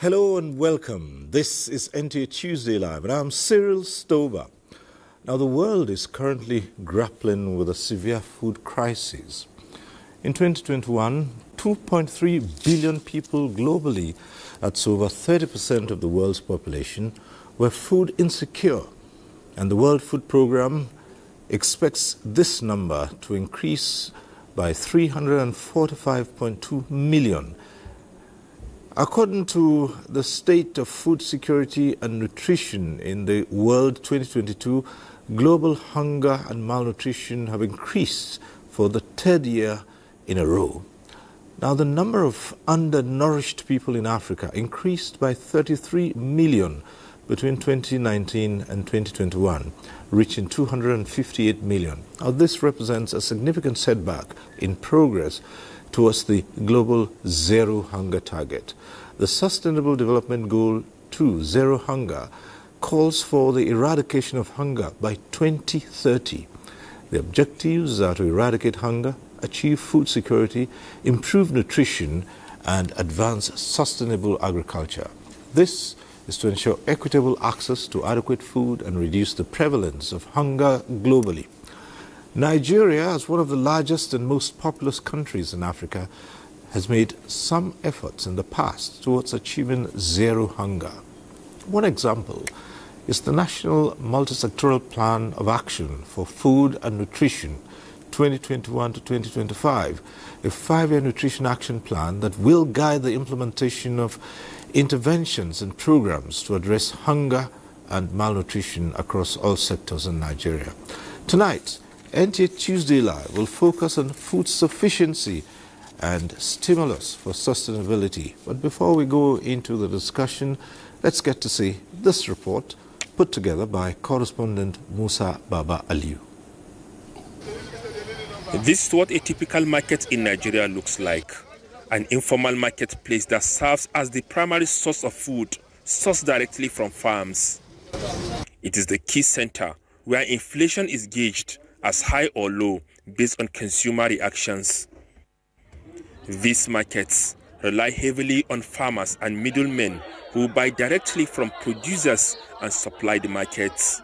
Hello and welcome. This is NTA Tuesday Live and I'm Cyril Stover. Now the world is currently grappling with a severe food crisis. In 2021, 2.3 billion people globally, that's over 30% of the world's population, were food insecure. And the World Food Programme expects this number to increase by 345.2 million. According to the State of Food Security and Nutrition in the World 2022, global hunger and malnutrition have increased for the third year in a row. Now, the number of undernourished people in Africa increased by 33 million between 2019 and 2021, reaching 258 million. Now, this represents a significant setback in progress towards the global zero hunger target. The Sustainable Development Goal 2, Zero Hunger, calls for the eradication of hunger by 2030. The objectives are to eradicate hunger, achieve food security, improve nutrition, and advance sustainable agriculture. This is to ensure equitable access to adequate food and reduce the prevalence of hunger globally. Nigeria, as one of the largest and most populous countries in Africa, has made some efforts in the past towards achieving zero hunger. One example is the National Multi-Sectoral Plan of Action for Food and Nutrition 2021 to 2025, a 5-year nutrition action plan that will guide the implementation of interventions and programs to address hunger and malnutrition across all sectors in Nigeria. Tonight, NTA Tuesday Live will focus on food sufficiency and stimulus for sustainability. But before we go into the discussion, let's get to see this report put together by correspondent Musa Baba Aliyu. This is what a typical market in Nigeria looks like. An informal marketplace that serves as the primary source of food sourced directly from farms. It is the key center where inflation is gauged as high or low based on consumer reactions. These markets rely heavily on farmers and middlemen who buy directly from producers and supply the markets.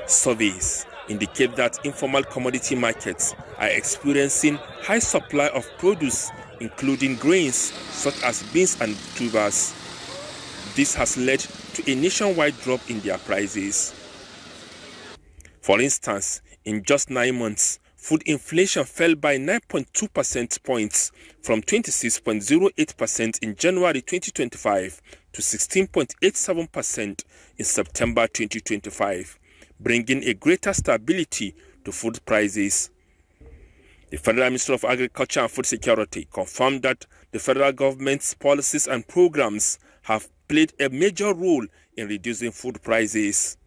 Surveys indicate that informal commodity markets are experiencing high supply of produce, including grains such as beans and tubers. This has led to a nationwide drop in their prices. For instance, in just 9 months, food inflation fell by 9.2 percentage points from 26.08% in January 2025 to 16.87% in September 2025, bringing a greater stability to food prices. The Federal Ministry of Agriculture and Food Security confirmed that the federal government's policies and programs have played a major role in reducing food prices.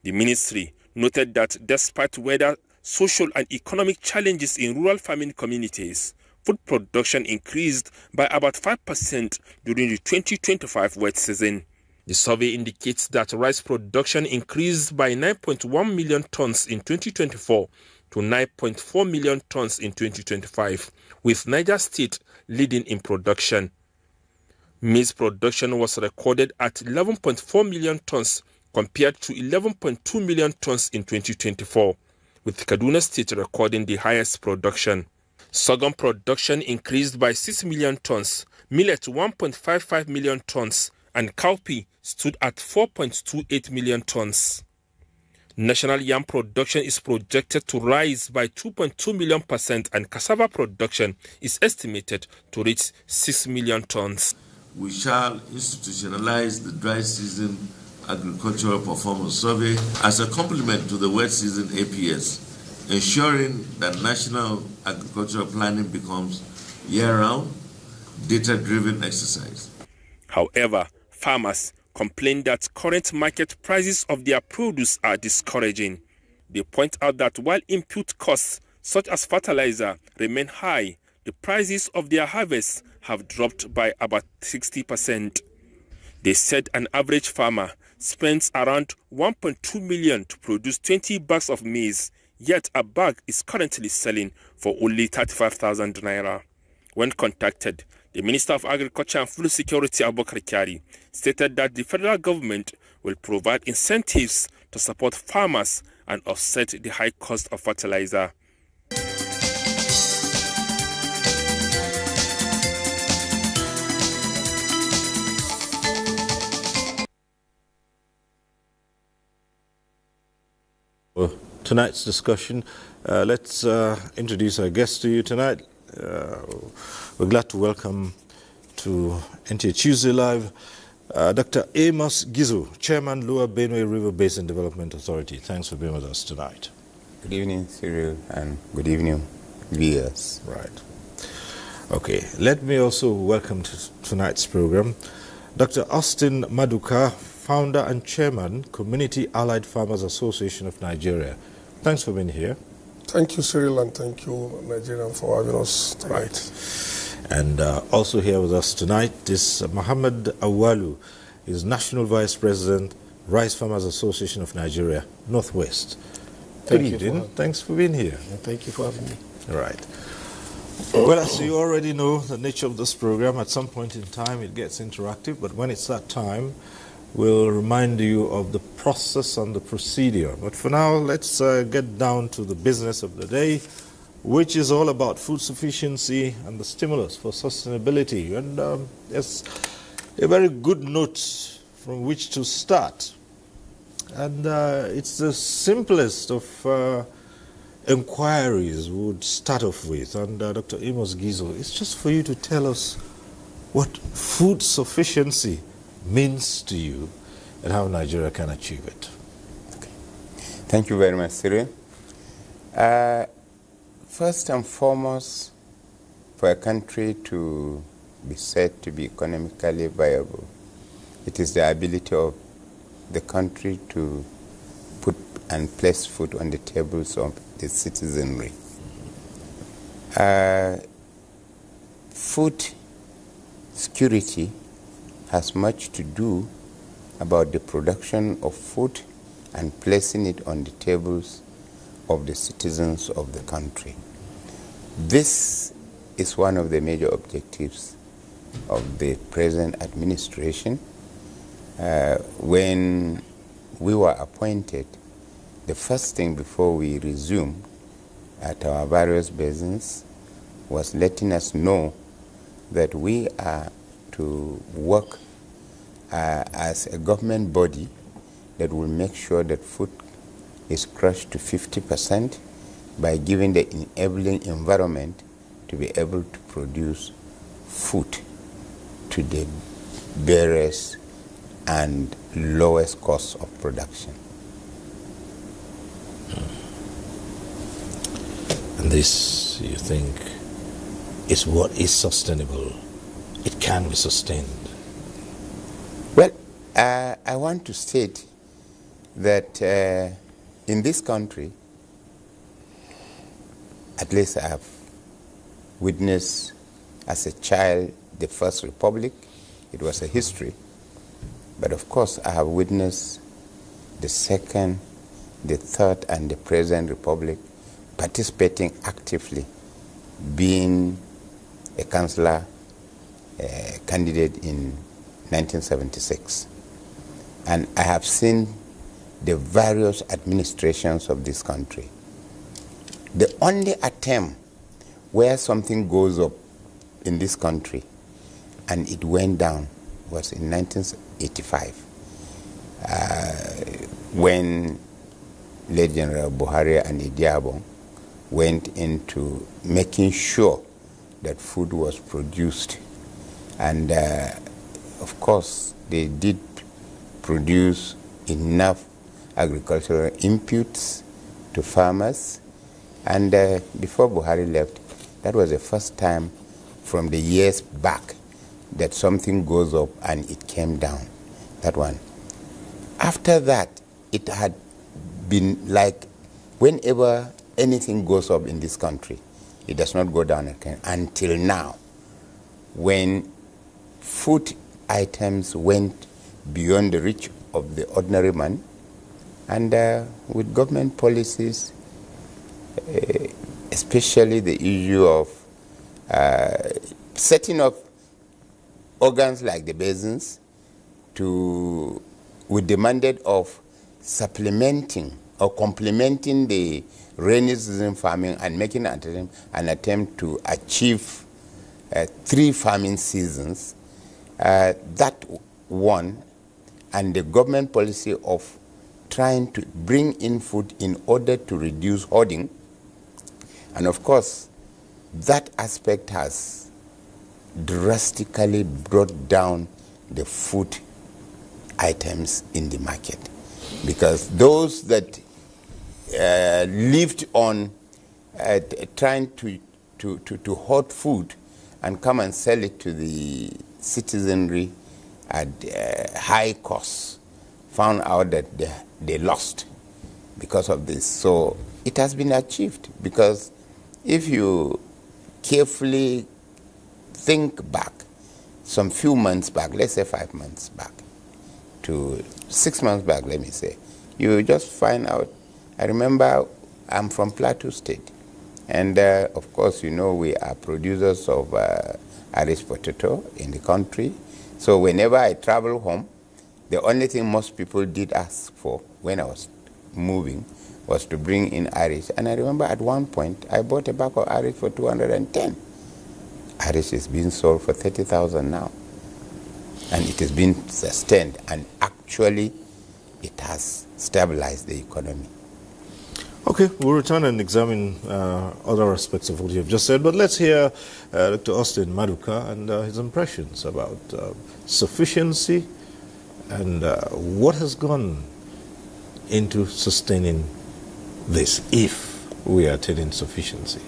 The ministry noted that despite weather, social and economic challenges in rural farming communities, food production increased by about 5% during the 2025 wet season. The survey indicates that rice production increased by 9.1 million tons in 2024 to 9.4 million tons in 2025, with Niger State leading in production. Maize production was recorded at 11.4 million tons compared to 11.2 million tons in 2024, with Kaduna State recording the highest production. Sorghum production increased by 6 million tons, millet 1.55 million tons, and cowpea stood at 4.28 million tons. National yam production is projected to rise by 2.2 million %, and cassava production is estimated to reach 6 million tons. We shall institutionalize the dry season agricultural performance survey as a complement to the wet season APS, ensuring that national agricultural planning becomes year-round, data-driven exercise. However, farmers complain that current market prices of their produce are discouraging. They point out that while input costs such as fertilizer remain high, the prices of their harvests have dropped by about 60%. They said an average farmer spends around 1.2 million to produce 20 bags of maize, yet a bag is currently selling for only 35,000 naira. When contacted, The Minister of Agriculture and Food Security, Abubakar Kyari, stated that the federal government will provide incentives to support farmers and offset the high cost of fertilizer. Well, tonight's discussion, let's introduce our guest to you tonight. We're glad to welcome to NTA Tuesday Live Dr. Amos Gizo, Chairman, Lower Benue River Basin Development Authority. Thanks for being with us tonight. Good evening, Cyril, and good evening, viewers. Right. Okay, let me also welcome to tonight's program Dr. Austin Maduka, Founder and Chairman, Community Allied Farmers Association of Nigeria. Thanks for being here. Thank you, Cyril, and thank you, Nigerian, for having us tonight. Right. And also here with us tonight is Muhammad Awalu, is National Vice President, Rice Farmers Association of Nigeria, Northwest. Good evening. Thanks for being here. Thank you for having me. All right. Well, as you already know, the nature of this program, at some point in time it gets interactive, but when it's that time, we'll remind you of the process and the procedure. But for now, let's get down to the business of the day, which is all about food sufficiency and the stimulus for sustainability. And it's a very good note from which to start. And it's the simplest of inquiries we would start off with. And Dr. Amos Gizo, it's just for you to tell us what food sufficiency means to you and how Nigeria can achieve it. Okay. Thank you very much, Cyril. First and foremost, for a country to be said to be economically viable, it is the ability of the country to put and place food on the tables of the citizenry. Food security has much to do about the production of food and placing it on the tables of the citizens of the country. This is one of the major objectives of the present administration. When we were appointed, the first thing before we resumed at our various basins was letting us know that we are to work as a government body that will make sure that food is crushed to 50% by giving the enabling environment to be able to produce food to the barest and lowest cost of production. And this, you think, is what is sustainable? It can be sustained. Well, I want to state that in this country, at least I have witnessed as a child the First Republic. It was a history. But of course, I have witnessed the Second, the Third, and the present Republic participating actively, being a councillor candidate in 1976. And I have seen the various administrations of this country. The only attempt where something goes up in this country and it went down was in 1985 when late General Buhari and Idiabo went into making sure that food was produced. And of course, they did produce enough agricultural inputs to farmers. And before Buhari left, that was the first time from the years back that something goes up and it came down. That one. After that, it had been like whenever anything goes up in this country, it does not go down again until now, when food items went beyond the reach of the ordinary man, and with government policies, especially the issue of setting up organs like the basins with the mandate of supplementing or complementing the rainy season farming and making an attempt to achieve 3 farming seasons. That one, and the government policy of trying to bring in food in order to reduce hoarding. And of course, that aspect has drastically brought down the food items in the market, because those that lived on trying to hoard food and come and sell it to the citizenry at high cost found out that they lost because of this. So it has been achieved, because if you carefully think back some few months back, let's say 5 months back to 6 months back, let me say, you just find out. I remember I'm from Plateau State, and of course, you know, we are producers of Irish potato in the country. So whenever I travel home, the only thing most people did ask for when I was moving was to bring in Irish. And I remember at one point, I bought a bag of Irish for 210. Irish is being sold for 30,000 now. And it has been sustained, and actually it has stabilized the economy. Okay, we'll return and examine other aspects of what you've just said, but let's hear Dr. Austin Maduka and his impressions about sufficiency and what has gone into sustaining this, if we are attaining sufficiency.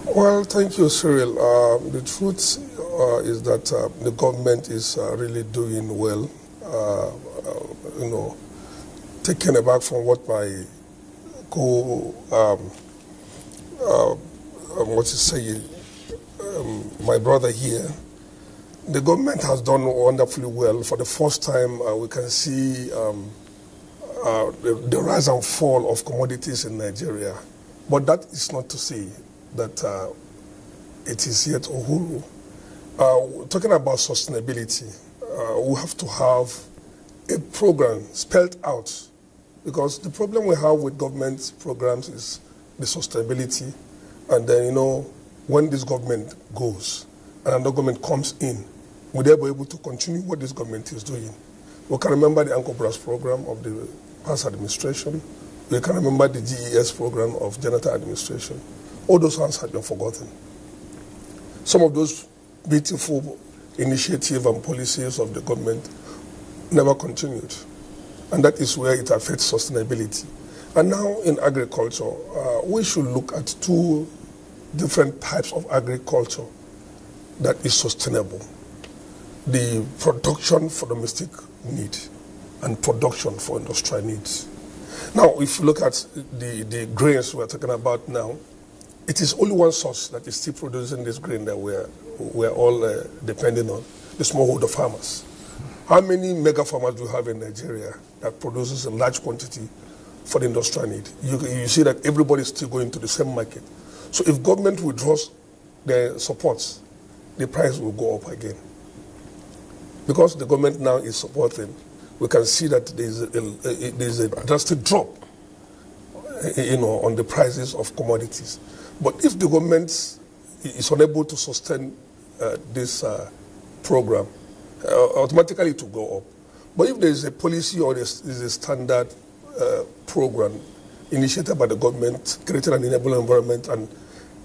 Well, thank you, Cyril. The truth is that the government is really doing well. You know, taken aback from what my my brother here, the government has done wonderfully well. For the first time, we can see the rise and fall of commodities in Nigeria. But that is not to say that it is yet uhuru. Talking about sustainability, we have to have a program spelled out, because the problem we have with government programs is the sustainability. And then, you know, when this government goes and another government comes in, will they be able to continue what this government is doing? We can remember the Ankobras program of the past administration. We can remember the GES program of Jonathan administration. All those ones have been forgotten. Some of those beautiful initiatives and policies of the government never continued. And that is where it affects sustainability. And now in agriculture, we should look at 2 different types of agriculture that is sustainable. The production for domestic need and production for industrial needs. Now, if you look at the grains we're talking about now, it is only one source that is still producing this grain that we're all depending on, the smallholder farmers. How many mega farmers do you have in Nigeria that produces a large quantity for the industrial need? You see that everybody is still going to the same market. So if government withdraws their supports, the price will go up again. Because the government now is supporting, we can see that there's a drastic drop, you know, on the prices of commodities. But if the government is unable to sustain this program, automatically it will go up. But if there is a policy or there is a standard program initiated by the government, creating an enabling environment and,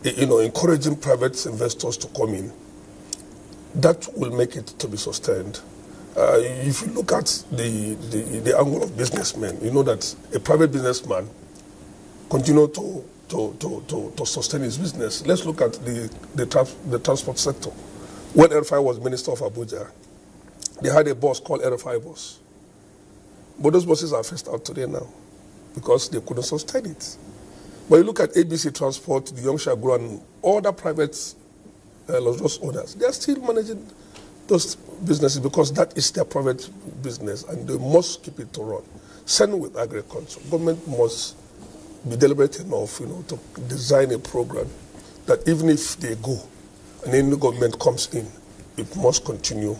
you know, encouraging private investors to come in, that will make it to be sustained. If you look at the angle of businessmen, you know that a private businessman continue to sustain his business. Let's look at the transport sector. When RFI was Minister of Abuja, they had a bus called RFI bus. But those buses are phased out today now because they couldn't sustain it. But you look at ABC Transport, the Young Shagro, and other private luxurious owners, they are still managing those businesses because that is their private business and they must keep it to run. Same with agriculture. Government must be deliberate enough, you know, to design a program that even if they go and any government comes in, it must continue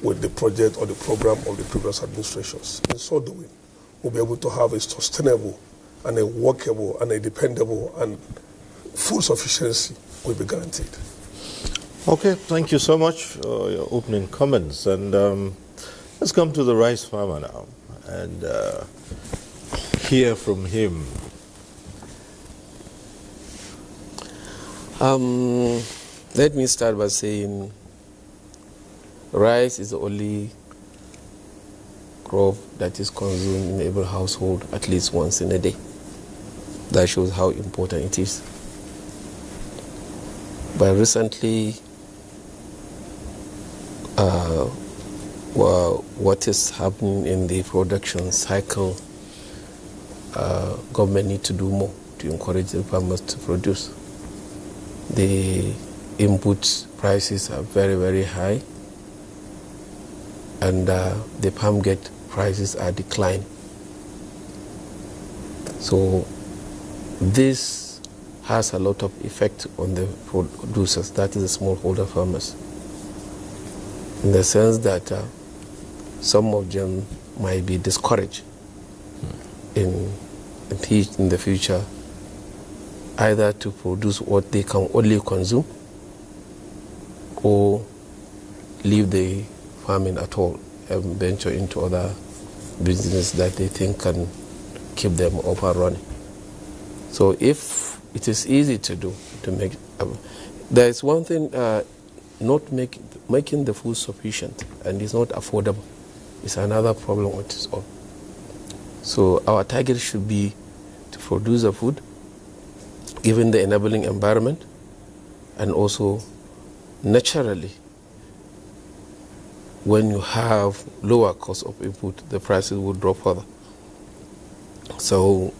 with the project or the program of the previous administrations. In so doing, we'll be able to have a sustainable and a workable and a dependable and full sufficiency will be guaranteed. Okay, thank you so much for your opening comments. And let's come to the rice farmer now and hear from him. Let me start by saying rice is the only crop that is consumed in every household at least once in a day. That shows how important it is. But recently, what is happening in the production cycle, government need to do more to encourage the farmers to produce. The input prices are very, very high, and the farm gate prices are declining. So this has a lot of effect on the producers, that is the smallholder farmers, in the sense that some of them might be discouraged in the future, either to produce what they can only consume or leave the farming at all and venture into other business that they think can keep them up and running. So if it is easy to do, to make, there is one thing, making the food sufficient and it's not affordable is another problem on its own. So our target should be to produce the food, given the enabling environment, and also naturally, when you have lower cost of input, the prices will drop further. So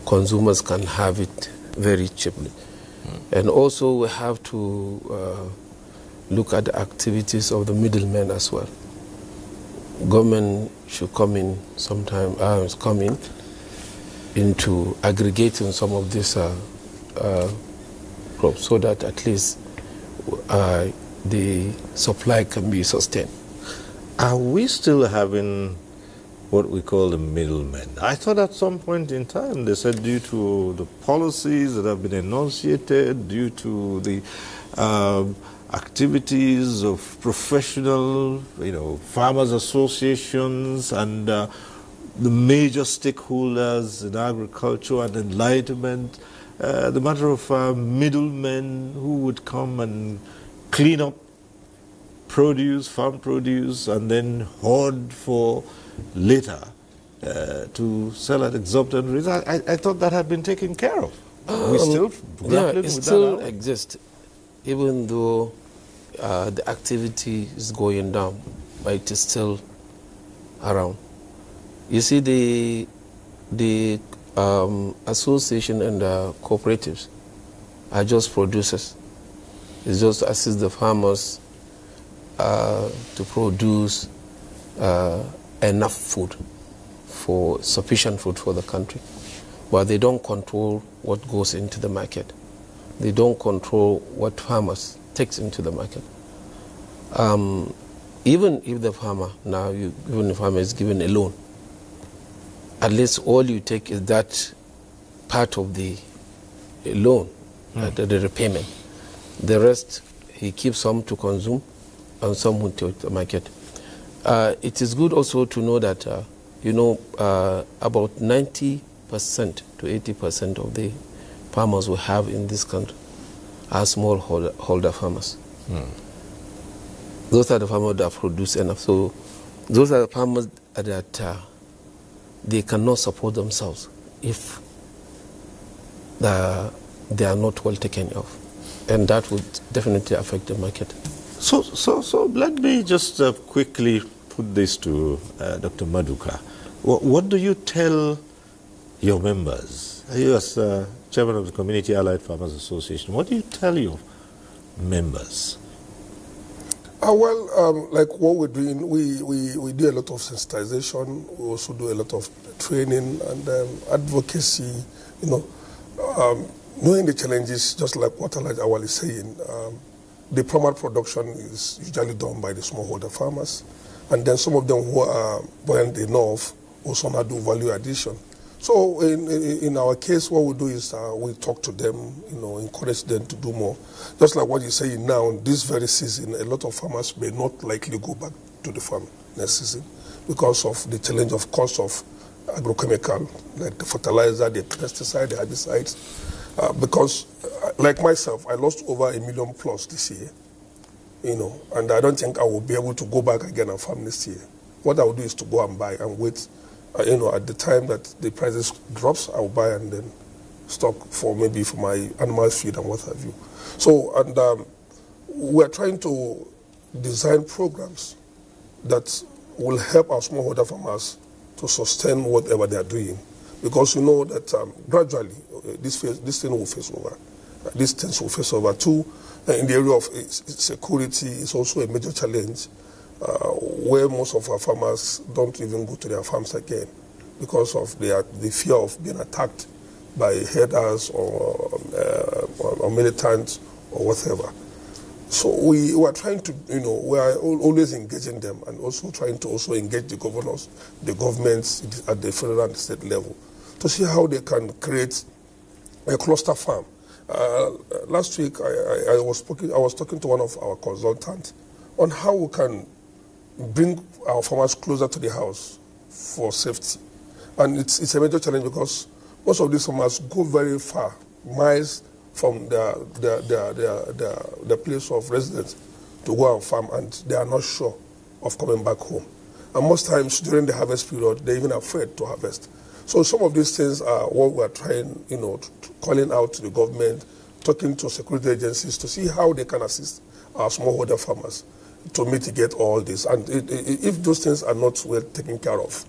consumers can have it very cheaply. And also we have to look at the activities of the middlemen as well. Government should come in sometime, into aggregating some of these crops so that at least the supply can be sustained. Are we still having what we call the middlemen? I thought at some point in time they said due to the policies that have been enunciated, due to the activities of professional, farmers associations and the major stakeholders in agriculture and enlightenment, the matter of middlemen who would come and clean up produce, farm produce, and then hoard for later to sell at exorbitant rates. I thought that had been taken care of. We still grappling with that? It still exists, even though the activity is going down, but it is still around. You see, the association and the cooperatives are just producers. It's just to assist the farmers to produce enough food, sufficient food for the country. But they don't control what goes into the market. They don't control what farmers takes into the market. Even if the farmer, even the farmer is given a loan, at least all you take is that part of the loan, the repayment. The rest, he keeps some to consume and some to the market. It is good also to know that, about 90% to 80% of the farmers we have in this country are smallholder farmers. Those are the farmers that produce enough. So those are the farmers that they cannot support themselves if they are not well taken of. And that would definitely affect the market. So let me just quickly put this to Dr. Maduka. What do you tell your members? You as chairman of the Community Allied Farmers Association, what do you tell your members? Like what we're doing, we do a lot of sensitization. We also do a lot of training and advocacy, knowing the challenges, just like what Awal is saying. the primary production is usually done by the smallholder farmers, and then some of them who are buoyant enough also not do value addition. So in our case, what we do is we talk to them, encourage them to do more. Just like what you're saying now, this very season, a lot of farmers may not likely go back to the farm next season because of the challenge of cost of agrochemical, like the fertilizer, the pesticide, the herbicides. Because, like myself, I lost over $1 million plus this year, and I don't think I will be able to go back again and farm this year. What I will do is to go and buy and wait. At the time that the prices drops, I will buy and then stock for maybe for my animal feed and what have you. So, and we are trying to design programs that will help our smallholder farmers to sustain whatever they are doing, because you know that gradually this thing will face over. These things will face over too. In the area of security is also a major challenge. Where most of our farmers don't even go to their farms again because of the fear of being attacked by herders or militants or whatever. So we are trying to, we are always engaging them and also trying to also engage the governors, the governments at the federal and state level to see how they can create a cluster farm. Last week I was talking to one of our consultants on how we can bring our farmers closer to the house for safety. And it's a major challenge because most of these farmers go very far, miles from their place of residence to go and farm, and they are not sure of coming back home. And most times during the harvest period, they're even afraid to harvest. So some of these things are what we're trying, calling out to the government, talking to security agencies to see how they can assist our smallholder farmers to mitigate all this. And if those things are not well taken care of,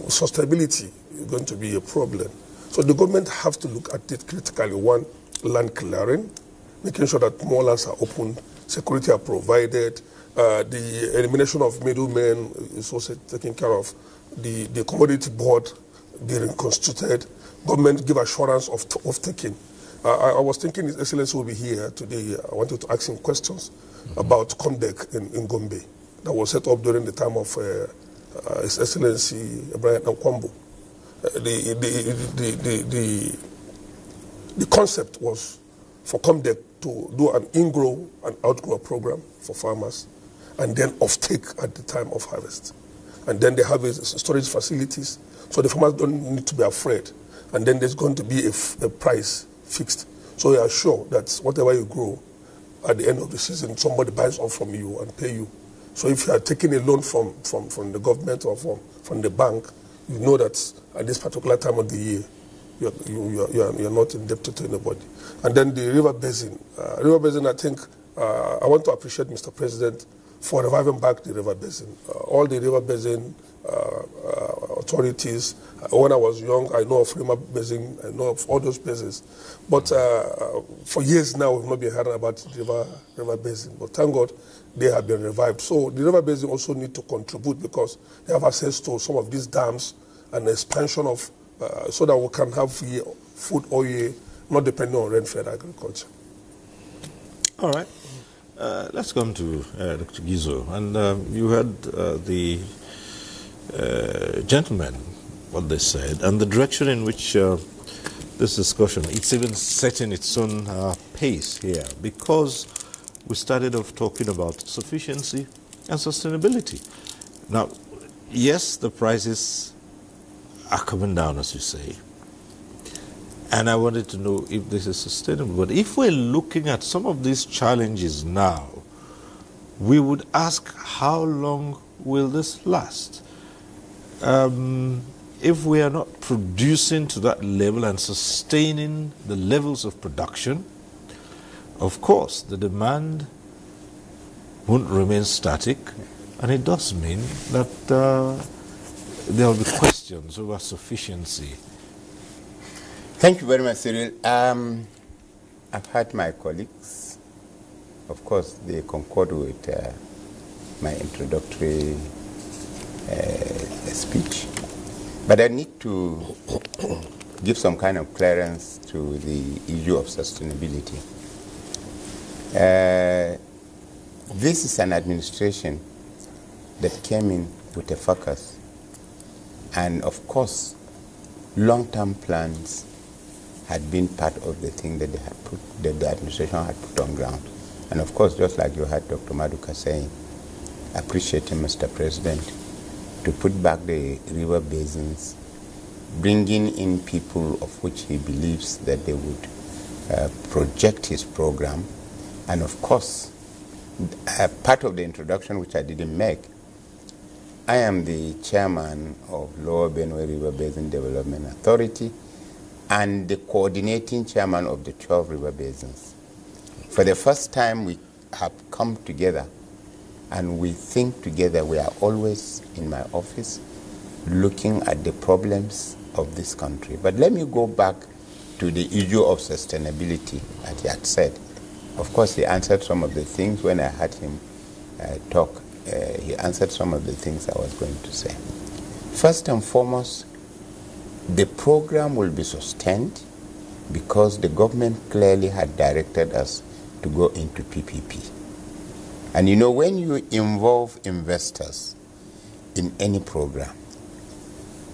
sustainability is going to be a problem. So the government have to look at it critically. One, land clearing, making sure that more lands are open, security are provided, the elimination of middlemen is also taken care of, the commodity board being constituted, government give assurance of taking. I was thinking His Excellency will be here today. I wanted to ask him questions about Comdec in Gombe that was set up during the time of His Excellency Ibrahim Nkwambu. The concept was for Comdec to do an in-grow and outgrow program for farmers and then offtake at the time of harvest. And then they have storage facilities, so the farmers don't need to be afraid. And then there's going to be a price fixed. So you are sure that whatever you grow, at the end of the season, somebody buys off from you and pay you. So if you are taking a loan from the government or from the bank, you know that at this particular time of the year, you're not indebted to anybody. And then the river basin. I think I want to appreciate Mr. President for reviving back the river basin. All the river basin authorities. When I was young, I know of Rima Basin, I know of all those basins. But for years now, we've not been hearing about the river basin. But thank God, they have been revived. So the river basin also need to contribute because they have access to some of these dams and expansion of, so that we can have food all year, not depending on rain-fed agriculture. All right. Let's come to Dr. Gizo. And you heard the gentlemen, what they said, and the direction in which this discussion, it's even setting its own pace here, because we started off talking about sufficiency and sustainability. Now, yes, the prices are coming down, as you say, and I wanted to know if this is sustainable. But if we're looking at some of these challenges now, we would ask, how long will this last? If we are not producing to that level and sustaining the levels of production, of course, the demand won't remain static, and it does mean that there will be questions over sufficiency. Thank you very much, Cyril. I've heard my colleagues. Of course, they concord with my introductory speech. But I need to give some kind of clearance to the issue of sustainability. This is an administration that came in with a focus, and of course, long-term plans had been part of the thing that the administration had put on ground. And of course, just like you heard Dr. Maduka saying, appreciating Mr. President to put back the river basins, bringing in people of which he believes that they would project his program. And of course, part of the introduction which I didn't make, I am the chairman of Lower Benue River Basin Development Authority and the coordinating chairman of the 12 river basins. For the first time, we have come together and we think together. We are always in my office looking at the problems of this country. But let me go back to the issue of sustainability, as he had said. Of course, he answered some of the things when I had him talk. He answered some of the things I was going to say. First and foremost, the program will be sustained because the government clearly had directed us to go into PPP. And you know, when you involve investors in any program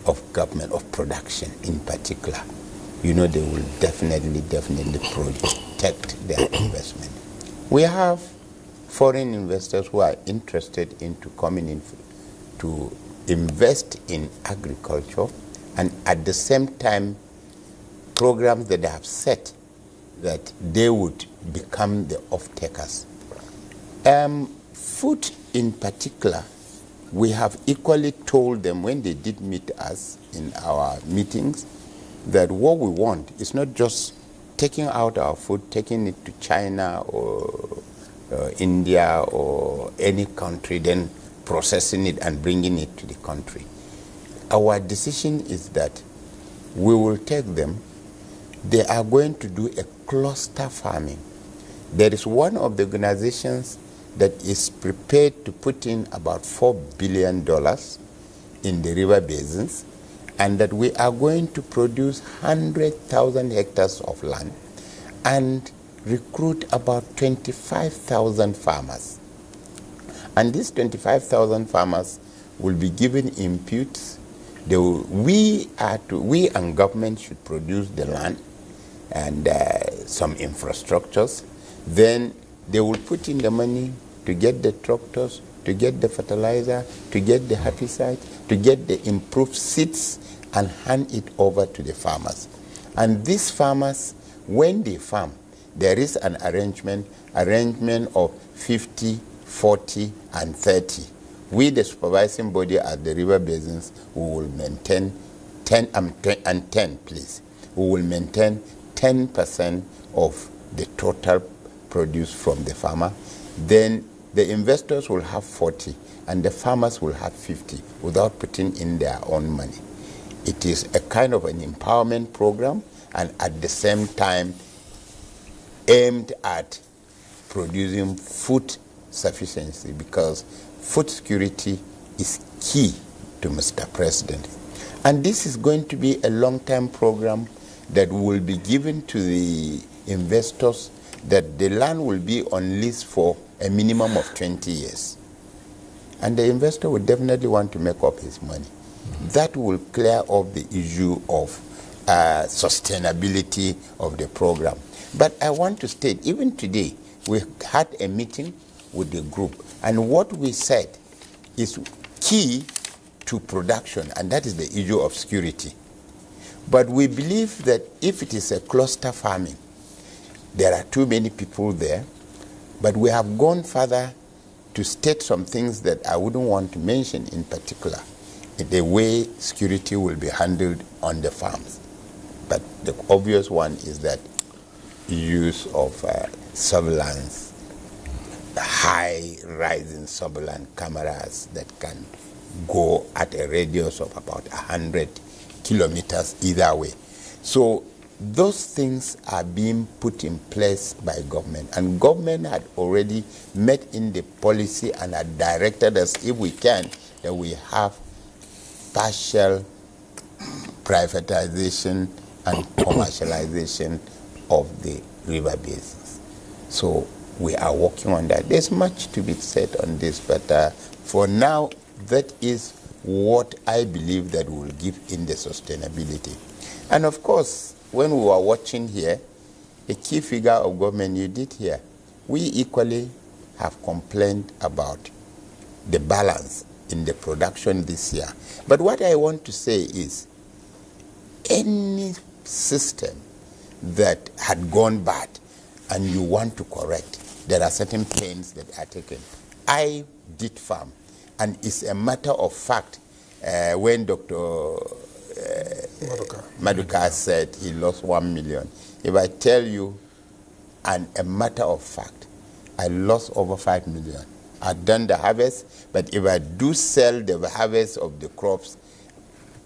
of government, of production in particular, you know they will definitely protect their investment. We have foreign investors who are interested into coming in to invest in agriculture, and at the same time programs that they have set that they would become the off-takers. Food in particular, we have equally told them when they did meet us in our meetings that what we want is not just taking out our food, taking it to China or India or any country, then processing it and bringing it to the country. Our decision is that we will take them. They are going to do a cluster farming. There is one of the organizations that is prepared to put in about $4 billion in the river basins, and that we are going to produce 100,000 hectares of land and recruit about 25,000 farmers. And these 25,000 farmers will be given inputs. We and government should produce the land and some infrastructures. Then they will put in the money to get the tractors, to get the fertilizer, to get the herbicide, to get the improved seeds and hand it over to the farmers. And these farmers, when they farm, there is an arrangement of 50, 40, and 30. We, the supervising body at the river basins, we will maintain 10 and 10, please. We will maintain 10% of the total produce from the farmer. Then the investors will have 40 and the farmers will have 50 without putting in their own money. It is a kind of an empowerment program and at the same time aimed at producing food sufficiency, because food security is key to Mr. President. And this is going to be a long-term program that will be given to the investors, that the land will be on lease for a minimum of 20 years. And the investor will definitely want to make up his money. That will clear up the issue of sustainability of the program. But I want to state, even today, we had a meeting with the group, and what we said is key to production, and that is the issue of security. But we believe that if it is a cluster farming, there are too many people there, but we have gone further to state some things that I wouldn't want to mention in particular, the way security will be handled on the farms. But the obvious one is that use of surveillance, high rising surveillance cameras that can go at a radius of about 100 kilometers either way. So those things are being put in place by government, and government had already met in the policy and had directed us, if we can, that we have partial privatization and commercialization of the river basins. So We are working on that. There's much to be said on this, but for now, that is what I believe that will give in the sustainability. And of course, when we were watching here, a key figure of government you did here, we equally have complained about the balance in the production this year. But what I want to say is, any system that had gone bad and you want to correct, there are certain pains that are taken. I did farm, and it's a matter of fact when Dr. Maduka said he lost 1 million. If I tell you, and a matter of fact, I lost over 5 million. I've done the harvest, but if I do sell the harvest of the crops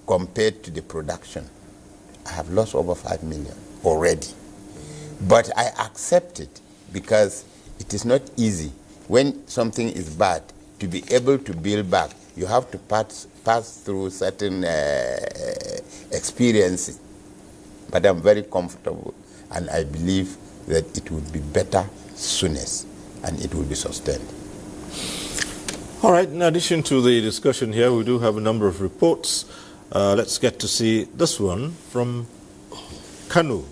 compared to the production, I have lost over 5 million already. But I accept it because it is not easy. When something is bad, to be able to build back, you have to pass through certain experiences. But I'm very comfortable, and I believe that it will be better soonest, and it will be sustained. All right, in addition to the discussion here, we do have a number of reports. Let's get to see this one from Kanu.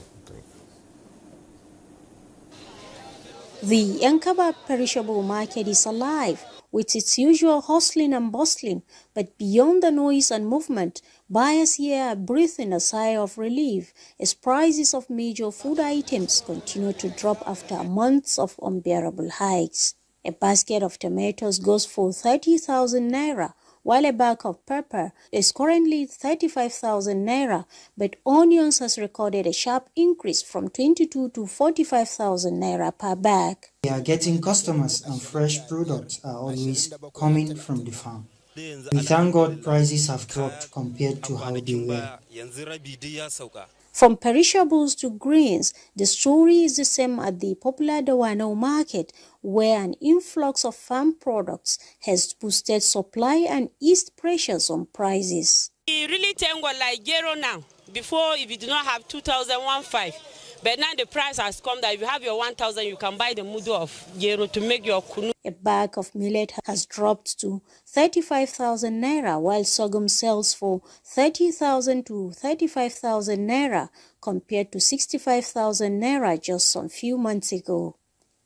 The Yankaba perishable market is alive with its usual hustling and bustling, but beyond the noise and movement, buyers here are breathing a sigh of relief as prices of major food items continue to drop after months of unbearable hikes. A basket of tomatoes goes for 30,000 naira, while a bag of pepper is currently 35,000 naira, but onions has recorded a sharp increase from 22 to 45,000 naira per bag. We are getting customers, and fresh products are always coming from the farm. We thank God prices have dropped compared to how they were. From perishables to grains, the story is the same at the popular Dawanau market, where an influx of farm products has boosted supply and eased pressures on prices. We really thank God, like Gero now. Before, if you do not have 2,015, but now the price has come that if you have your 1,000, you can buy the mudu of Gero to make your kunu. A bag of millet has dropped to 35,000 naira, while sorghum sells for 30,000 to 35,000 naira, compared to 65,000 naira just some few months ago.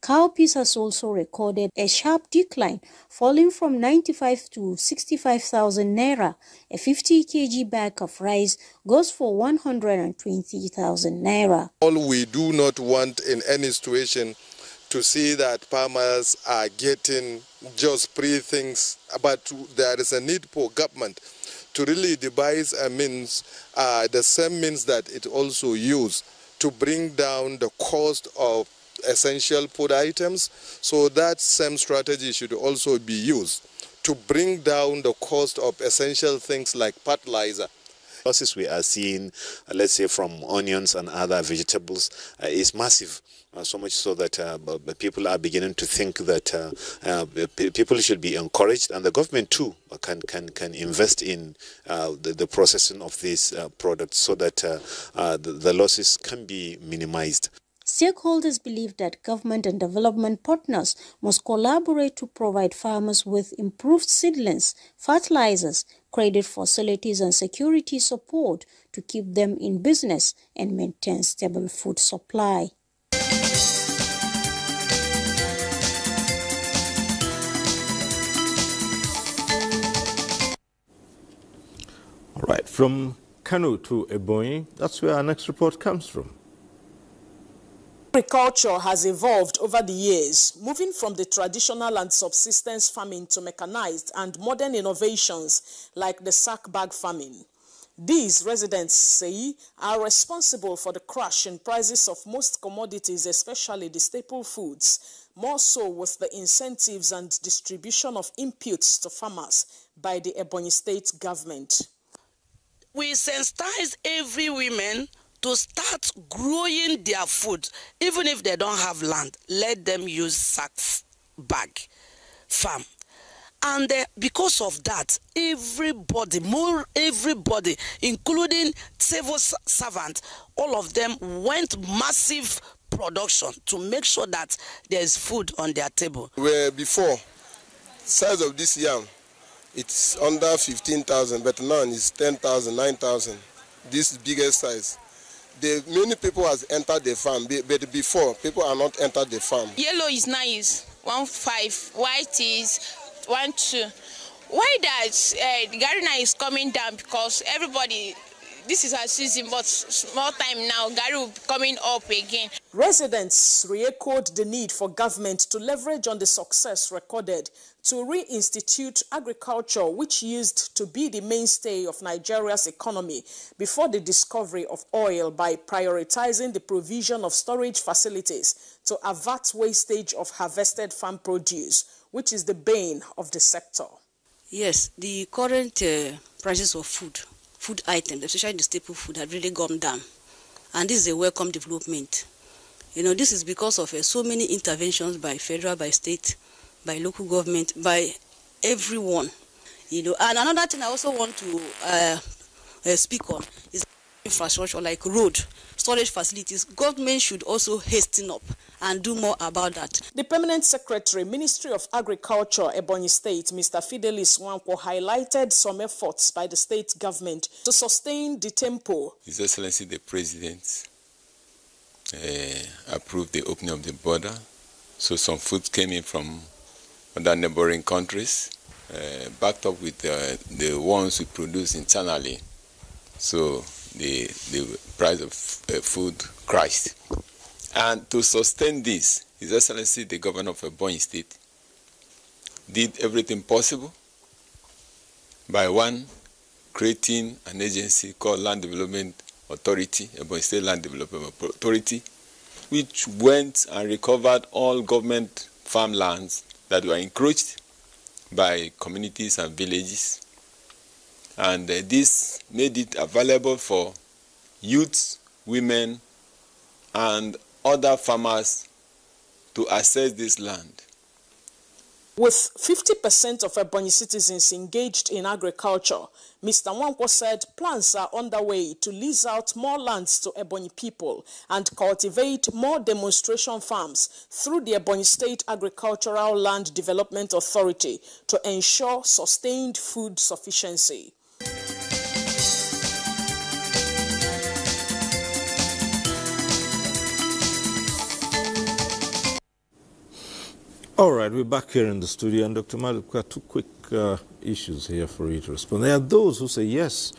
Cowpeas has also recorded a sharp decline, falling from 95 to 65,000 naira. A 50 kg bag of rice goes for 120,000 naira. All we do not want in any situation to see that farmers are getting just free things, but there is a need for government to really devise a means, the same means that it also used to bring down the cost of essential food items. So that same strategy should also be used to bring down the cost of essential things like fertilizer. Losses we are seeing, let's say from onions and other vegetables, is massive. So much so that people are beginning to think that people should be encouraged, and the government too can invest in the processing of these products so that the losses can be minimized. Stakeholders believe that government and development partners must collaborate to provide farmers with improved seedlings, fertilizers, credit facilities and security support to keep them in business and maintain stable food supply. All right, from Kanu to Ebonyi, that's where our next report comes from. Agriculture has evolved over the years, moving from the traditional and subsistence farming to mechanized and modern innovations like the sack bag farming. These, residents say, are responsible for the crash in prices of most commodities, especially the staple foods, more so with the incentives and distribution of inputs to farmers by the Ebonyi State government. We sensitize every woman to start growing their food, even if they don't have land. Let them use sacks bag farm. And because of that, everybody, including civil servants, all of them went massive production to make sure that there's food on their table. Where before, size of this yam, it's under 15,000, but now it's 10,000, 9,000. This is biggest size. Many people has entered the farm, but before, people are not entered the farm. Yellow is nice, 1.5. White is 1.2. Why that the garri is coming down? Because everybody, this is our season, but small time now, garri will be coming up again. Residents re-echoed the need for government to leverage on the success recorded to reinstitute agriculture, which used to be the mainstay of Nigeria's economy before the discovery of oil, by prioritizing the provision of storage facilities to avert wastage of harvested farm produce, which is the bane of the sector. Yes, the current prices of food items, especially the staple food, have really gone down. And this is a welcome development. You know, this is because of so many interventions by federal, by state, by local government, by everyone. You know, and another thing I also want to speak on is infrastructure like road, storage facilities. Government should also hasten up and do more about that. The Permanent Secretary, Ministry of Agriculture, Ebonyi State, Mr. Fidelis Nwankwo, highlighted some efforts by the state government to sustain the tempo. His Excellency the President approved the opening of the border, so some food came in from other neighboring countries, backed up with the ones we produce internally. So the price of food crashed. And to sustain this, His Excellency the Governor of Ebonyi State did everything possible by creating an agency called Land Development Authority, Ebonyi State Land Development Authority, which went and recovered all government farmlands that were encroached by communities and villages. And this made it available for youths, women, and other farmers to access this land. With 50% of Ebonyi citizens engaged in agriculture, Mr. Nwankwo said plans are underway to lease out more lands to Ebonyi people and cultivate more demonstration farms through the Ebonyi State Agricultural Land Development Authority to ensure sustained food sufficiency. All right, we're back here in the studio, and Dr. Madu, we've got two quick issues here for you to respond. There are those who say, yes,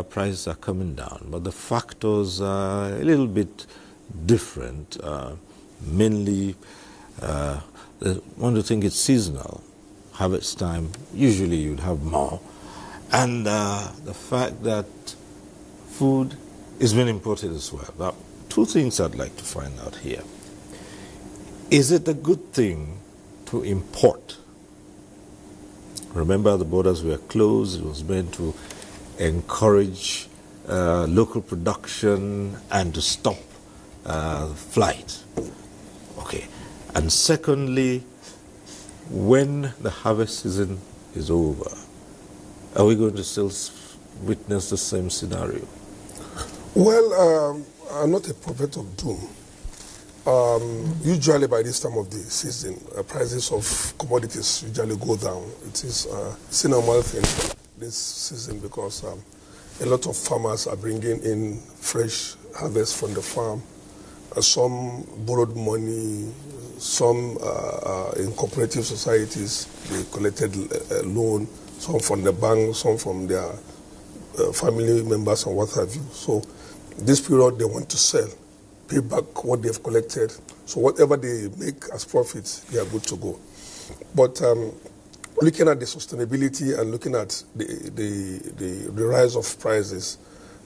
prices are coming down, but the factors are a little bit different. Mainly, one to think it's seasonal. Harvest time, usually you'd have more. And the fact that food is being imported as well. Now, two things I'd like to find out here. Is it a good thing to import? Remember, the borders were closed. It was meant to encourage local production and to stop flight. Okay. And secondly, when the harvest season is over, are we going to still witness the same scenario? Well, I'm not a prophet of doom. Usually by this time of the season, prices of commodities usually go down. It's a normal thing this season because a lot of farmers are bringing in fresh harvest from the farm. Some borrowed money, some in cooperative societies, they collected a loan, some from the bank, some from their family members and what have you. So this period they want to sell, pay back what they've collected. So whatever they make as profits, they are good to go. But looking at the sustainability and looking at the rise of prices,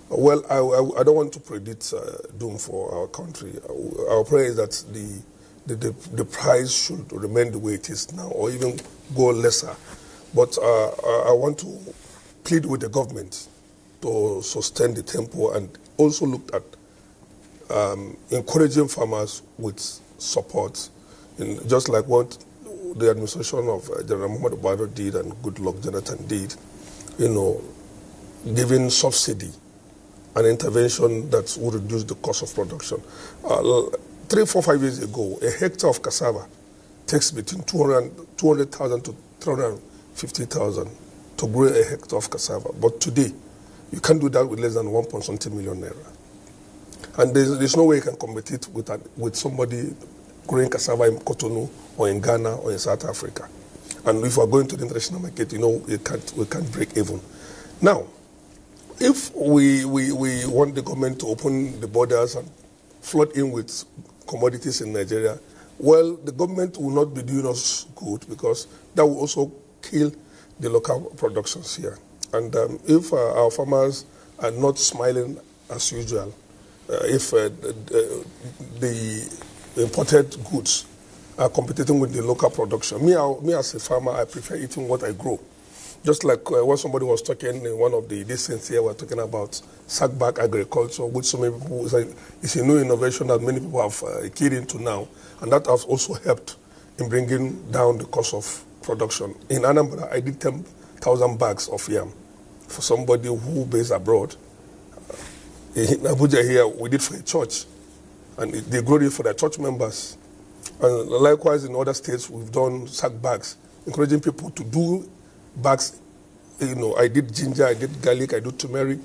well, I don't want to predict doom for our country. Our prayer is that the price should remain the way it is now or even go lesser. But I want to plead with the government to sustain the tempo and also look at encouraging farmers with support, just like what the administration of General Muhammadu Buhari did and Goodluck Jonathan did, giving subsidy, an intervention that would reduce the cost of production. 3, 4, 5 years ago, a hectare of cassava takes between 200,000 to 350,000 to grow a hectare of cassava. But today, you can't do that with less than 1.something million naira. And there's no way you can compete with somebody growing cassava in Cotonou or in Ghana or in South Africa. And if we're going to the international market, you know, we can't break even. Now, if we want the government to open the borders and flood in with commodities in Nigeria, well, the government will not be doing us good because that will also kill the local productions here. And if our farmers are not smiling as usual, if the imported goods are competing with the local production, me as a farmer, I prefer eating what I grow. Just like when somebody was talking in one of the distance here, we're talking about sack bag agriculture, which so many people say it's a new innovation that many people have keyed into now, and that has also helped in bringing down the cost of production. In Anambra, I did 10,000 bags of yam for somebody who based abroad. In Abuja here, we did for a church, and they grew it for their church members. And likewise, in other states, we've done sack bags, encouraging people to do bags. You know, I did ginger, I did garlic, I did turmeric,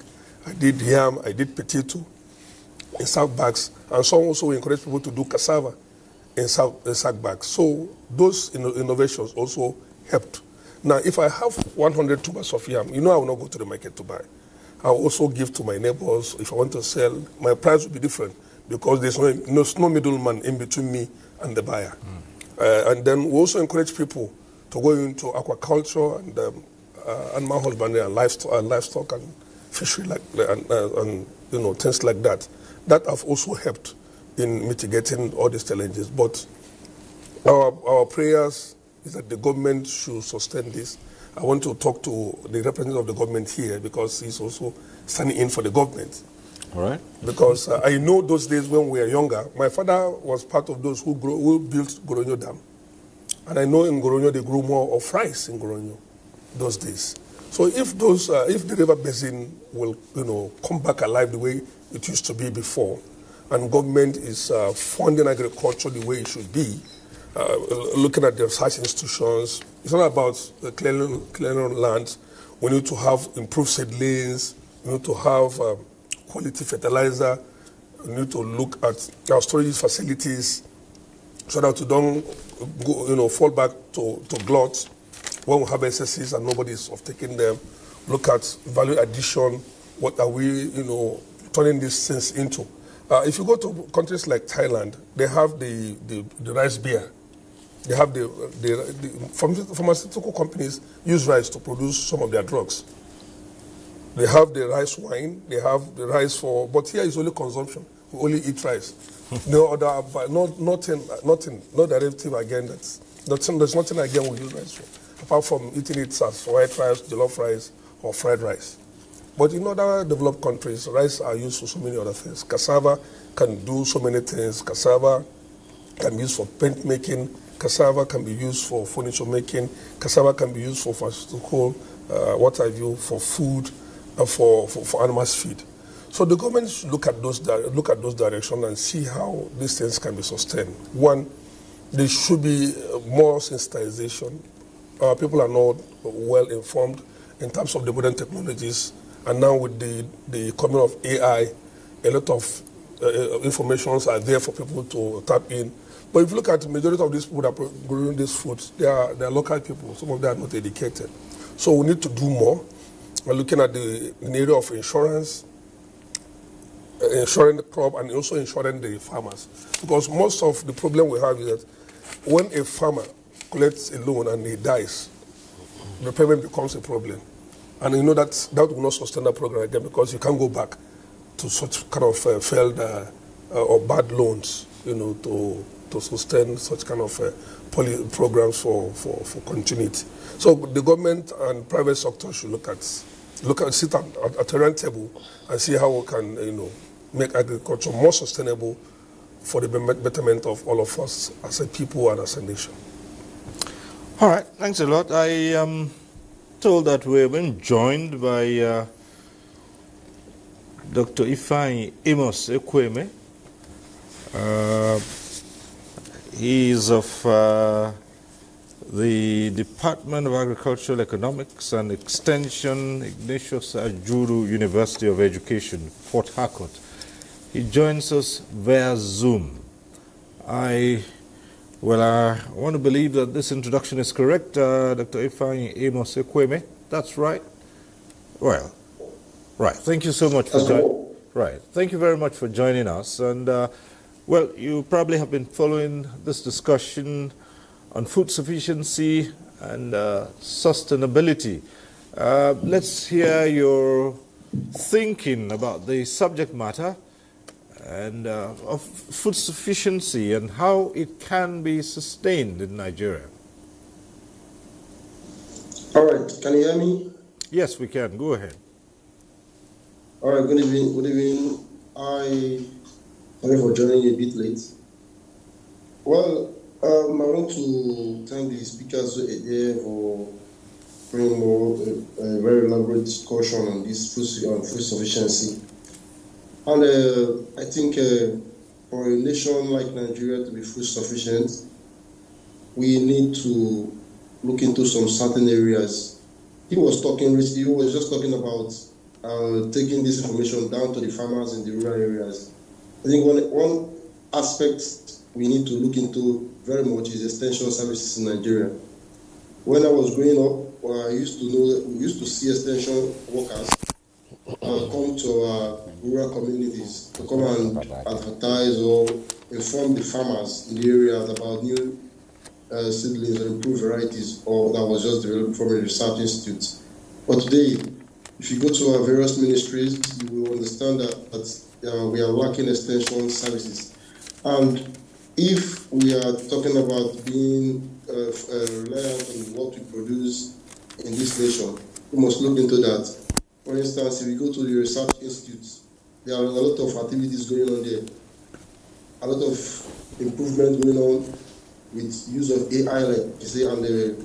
I did yam, I did potato in sack bags. And some also encourage people to do cassava in sack bags. So those innovations also helped. Now, if I have 100 tubers of yam, you know I will not go to the market to buy. I'll also give to my neighbors. If I want to sell, my price will be different because there's no middleman in between me and the buyer. And then we also encourage people to go into aquaculture and animal husbandry and livestock and fishery, and you know, things like that. That have also helped in mitigating all these challenges. But our prayers is that the government should sustain this. I want to talk to the representative of the government here because he's also standing in for the government. All right. Because I know those days when we were younger, my father was part of those who built Goronyo Dam. And I know in Goronyo they grew more of rice in Goronyo those days. So if the river basin will, you know, come back alive the way it used to be before, and government is funding agriculture the way it should be, looking at the research institutions, it's not about clearing land. We need to have improved seedlings. We need to have quality fertilizer. We need to look at our storage facilities so that we don't go, you know, fall back to glut when we have excesses and nobody is taking them. Look at value addition. What are we, you know, turning these things into? If you go to countries like Thailand, they have the rice beer. They have the pharmaceutical companies use rice to produce some of their drugs. They have the rice wine. They have the rice but here is only consumption. We only eat rice. No other, no derivative again. There's nothing again we use rice for, apart from eating it as white rice, jollof rice, or fried rice. But in other developed countries, rice are used for so many other things. Cassava can do so many things. Cassava can be used for paint making. Cassava can be used for furniture making. Cassava can be used for pharmaceutical, for food, for animals' feed. So the government should look at those directions and see how these things can be sustained. One, there should be more sensitization. People are not well informed in terms of the modern technologies, and now with the coming of AI, a lot of informations are there for people to tap in. But if you look at the majority of these people that are growing these foods, they are local people. Some of them are not educated. So we need to do more. We're looking at the area of insurance, insuring the crop and also insuring the farmers. Because most of the problem we have is that when a farmer collects a loan and he dies, the payment becomes a problem. And you know that will not sustain the program again because you can't go back to such kind of failed or bad loans, you know, to sustain such kind of programs for continuity. So the government and private sector should sit at a round table and see how we can, you know, make agriculture more sustainable for the betterment of all of us as a people and as a nation. All right, thanks a lot. I am told that we've been joined by Dr. Ifeanyi Amos Ekweme, He is of the Department of Agricultural Economics and Extension, Ignatius Ajuru University of Education, Port Harcourt. He joins us via Zoom. I want to believe that this introduction is correct, Dr. Ifeanyi Amos Ekweme. That's right. Well, right. Thank you so much for joining. Right. Thank you very much for joining us. And well, you probably have been following this discussion on food sufficiency and sustainability. Let's hear your thinking about the subject matter and of food sufficiency and how it can be sustained in Nigeria. All right, can you hear me? Yes, we can. Go ahead. All right, good evening. Good evening. Sorry for joining a bit late. Well, I want to thank the speakers here for bringing more a very elaborate discussion on this food sufficiency. And I think for a nation like Nigeria to be food sufficient, we need to look into some certain areas. He was just talking about taking this information down to the farmers in the rural areas. I think one aspect we need to look into very much is extension services in Nigeria. When I was growing up, we used to see extension workers come to our rural communities to come and advertise or inform the farmers in the areas about new seedlings and improved varieties, or that was just developed from a research institute. But today, if you go to our various ministries, you will understand that we are lacking extension services. And if we are talking about being reliant on what we produce in this nation, we must look into that. For instance, if we go to the research institutes, there are a lot of activities going on there, a lot of improvement going on with use of AI, like you say, and the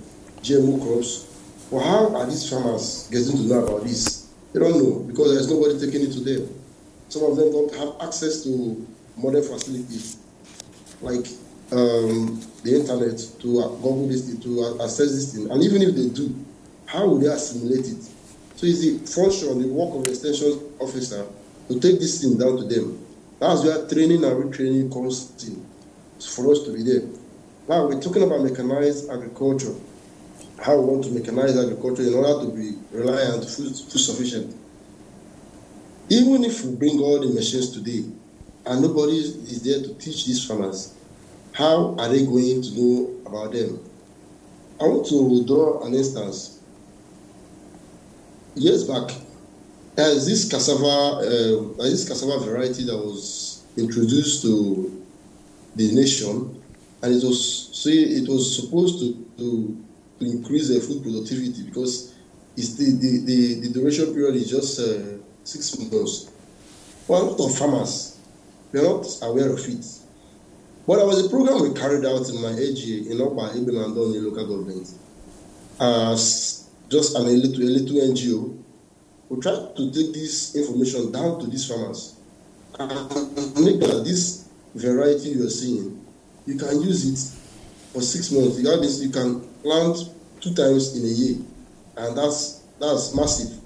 GMO crops. Well, how are these farmers getting to know about this? They don't know because there's nobody taking it to them. Some of them don't have access to modern facilities like the internet to Google this thing, to access this thing. And even if they do, how will they assimilate it? So it's the function, the work of the extension officer to take this thing down to them. That's where training and retraining comes in for us to be there. Now we're talking about mechanized agriculture. How we want to mechanize agriculture in order to be reliant, food sufficient. Even if we bring all the machines today and nobody is there to teach these farmers, how are they going to know about them? I want to draw an instance. Years back, there's this cassava variety that was introduced to the nation, and it was supposed to increase the food productivity because it's the duration period is just 6 months. Well, a lot of farmers were not aware of it. But there was a program we carried out in my AGA in Opa, Ibn and Don, local government. Just a little NGO. We tried to take this information down to these farmers and make that this variety you are seeing, you can use it for 6 months. You can plant 2 times in a year, and that's massive.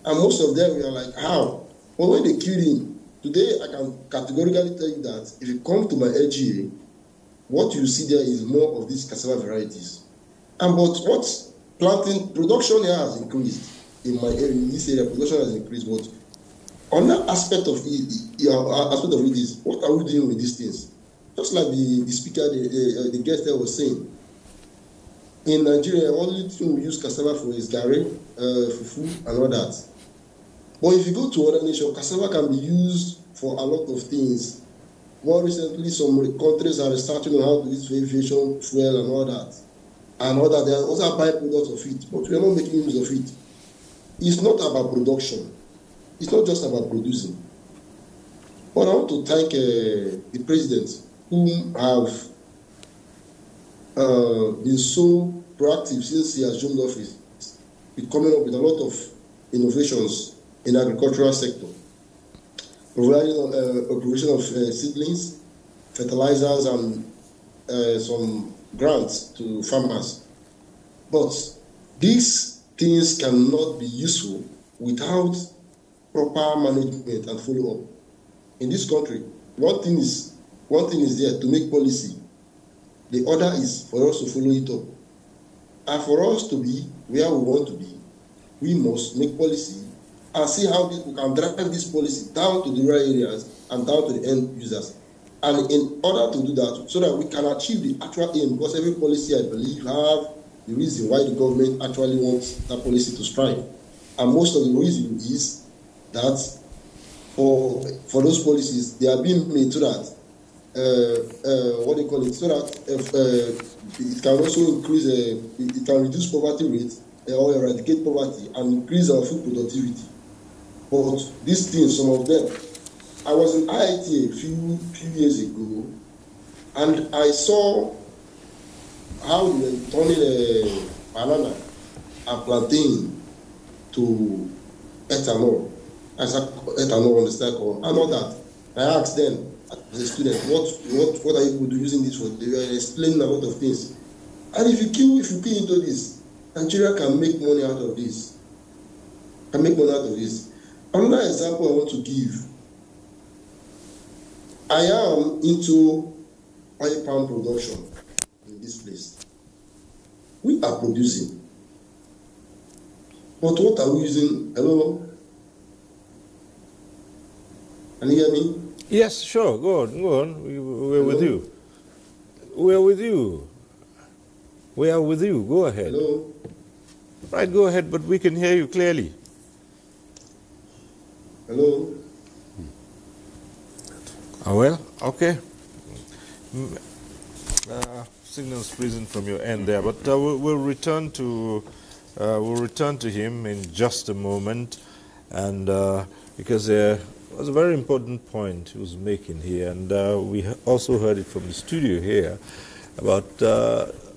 And most of them were like, how? But when they killed him, today I can categorically tell you that if you come to my LGA, what you see there is more of these cassava varieties. And but what planting production here has increased in my area, in this area, production has increased. But on that aspect of it is, what are we doing with these things? Just like the speaker, the guest there was saying, in Nigeria, only thing we use cassava for is gari, fufu, and all that. But if you go to other nations, cassava can be used for a lot of things. More recently, some countries are starting on how to use aviation fuel and all that. And all that, there are also byproducts of it, but we are not making use of it. It's not about production. It's not just about producing. But I want to thank the president who have been so proactive since he assumed office, with coming up with a lot of innovations in the agricultural sector, providing provision of seedlings, fertilizers and some grants to farmers. But these things cannot be useful without proper management and follow-up. In this country, one thing is there to make policy. The other is for us to follow it up. And for us to be where we want to be, we must make policy and see how we can drive this policy down to the rural areas and down to the end users. And in order to do that, so that we can achieve the actual aim, because every policy, I believe, have the reason why the government actually wants that policy to strive. And most of the reason is that for those policies, they are being made so that so that it can also increase, it can reduce poverty rate or eradicate poverty and increase our food productivity. But these things, some of them, I was in IIT a few years ago, and I saw how they were turning a banana and plantain to ethanol. I said ethanol on the cycle and all that. I asked them as a student, what are you going to do using this for? They were explaining a lot of things. And if you key into this, Nigeria can make money out of this. Another example I want to give. I am into oil palm production in this place. We are producing. But what are we using? Hello? Can you hear me? Yes, sure. Go on. We're with you. We're with you. We are with you. Go ahead. Hello? Right, go ahead, but we can hear you clearly. Hello? Oh, well, okay. Signal's freezing from your end there, but we'll return to him in just a moment, and because there was a very important point he was making here, and we also heard it from the studio here about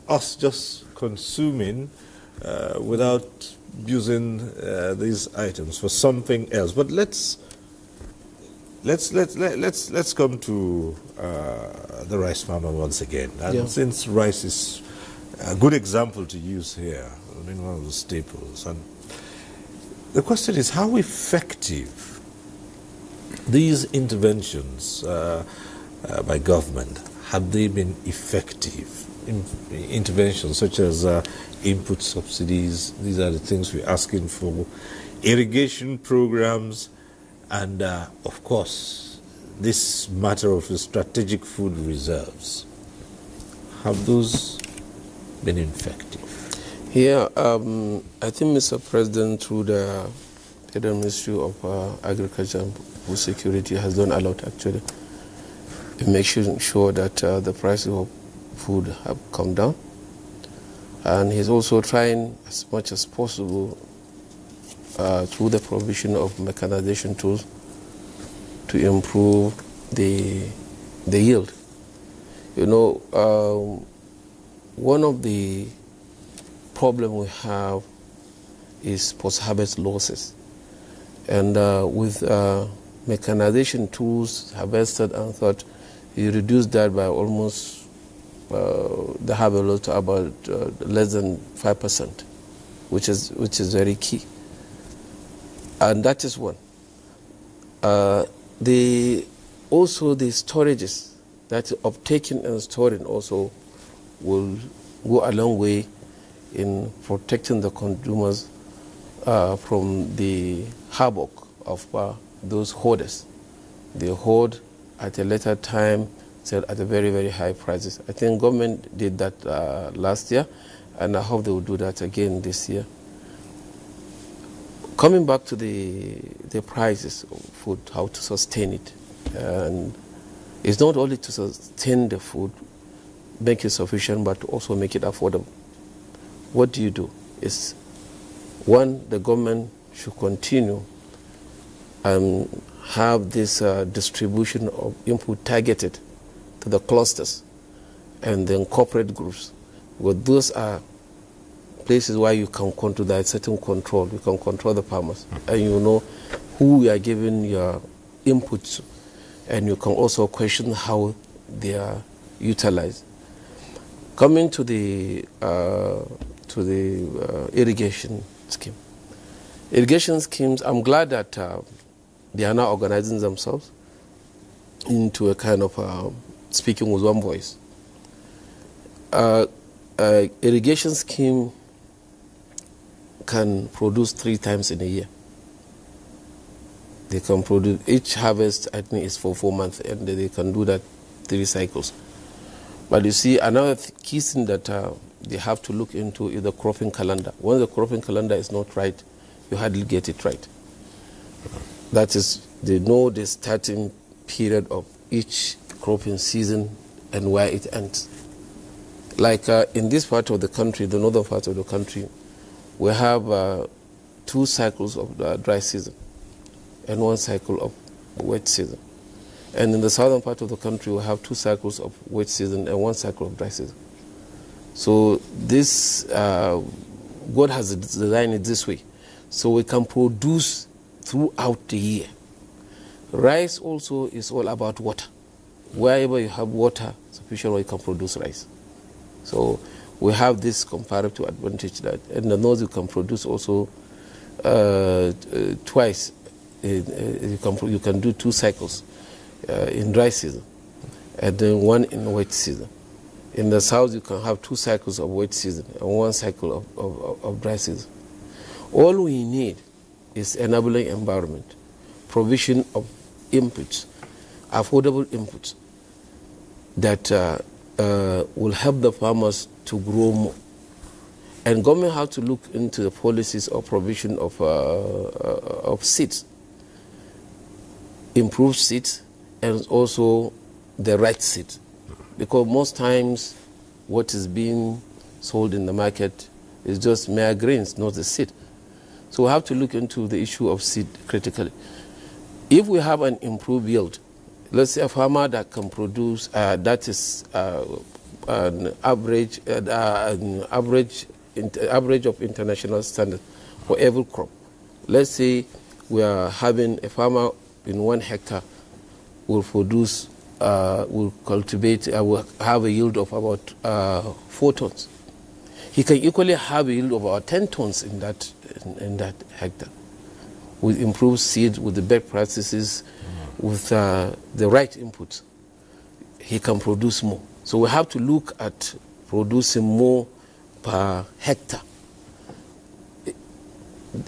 us just consuming without using these items for something else. But let's come to the rice farmer once again. And since rice is a good example to use here, I mean, one of the staples. And the question is, how effective these interventions by government, have they been effective? Interventions such as input subsidies, these are the things we're asking for, irrigation programs, and of course, this matter of the strategic food reserves. Have those been effective? Yeah, I think Mr. President, through the Federal Ministry of Agriculture and Food Security, has done a lot actually in making sure that the prices of food have come down. And he's also trying as much as possible through the provision of mechanization tools to improve the yield. You know, one of the problems we have is post-harvest losses. And with mechanization tools harvested and thought, you reduce that by almost the harvest loss to about less than 5%, which is very key. And that is one. Also the storages that of taking and storing also will go a long way in protecting the consumers from the havoc of those hoarders. They hoard at a later time, sell at a very, very high prices. I think government did that last year, and I hope they will do that again this year. Coming back to the prices of food, how to sustain it. And it's not only to sustain the food, make it sufficient, but also make it affordable. What do you do? Is one, the government should continue and have this distribution of input targeted to the clusters and then corporate groups. Well, those are places where you can control that certain control. You can control the farmers, and you know who you are giving your inputs, and you can also question how they are utilized. Coming to the irrigation scheme. Irrigation schemes, I'm glad that they are now organizing themselves into a kind of speaking with one voice. Irrigation scheme can produce 3 times in a year. They can produce, each harvest I think is for 4 months, and they can do that 3 cycles. But you see, another key thing that they have to look into is the cropping calendar. When the cropping calendar is not right, you hardly get it right. That is, they know the starting period of each cropping season and where it ends. Like in this part of the country, the northern part of the country, we have 2 cycles of the dry season and 1 cycle of wet season. And in the southern part of the country, we have 2 cycles of wet season and 1 cycle of dry season. So this, God has designed it this way, so we can produce throughout the year. Rice also is all about water. Wherever you have water sufficient, you can produce rice. So we have this comparative advantage that in the north you can produce also twice. You can do 2 cycles in dry season and then 1 in wet season. In the south you can have 2 cycles of wet season and 1 cycle of dry season. All we need is enabling environment, provision of inputs, affordable inputs that will help the farmers to grow more. And government have to look into the policies of provision of seeds, improved seeds, and also the right seeds. Because most times what is being sold in the market is just mere grains, not the seed. So we have to look into the issue of seed critically. If we have an improved yield, let's say a farmer that can produce, that is an average of international standard for every crop. Let's say we are having a farmer in 1 hectare will produce, will cultivate, will have a yield of about 4 tons. He can equally have a yield of about 10 tons in that hectare, with improved seed, with the best practices, with the right inputs. He can produce more. So we have to look at producing more per hectare.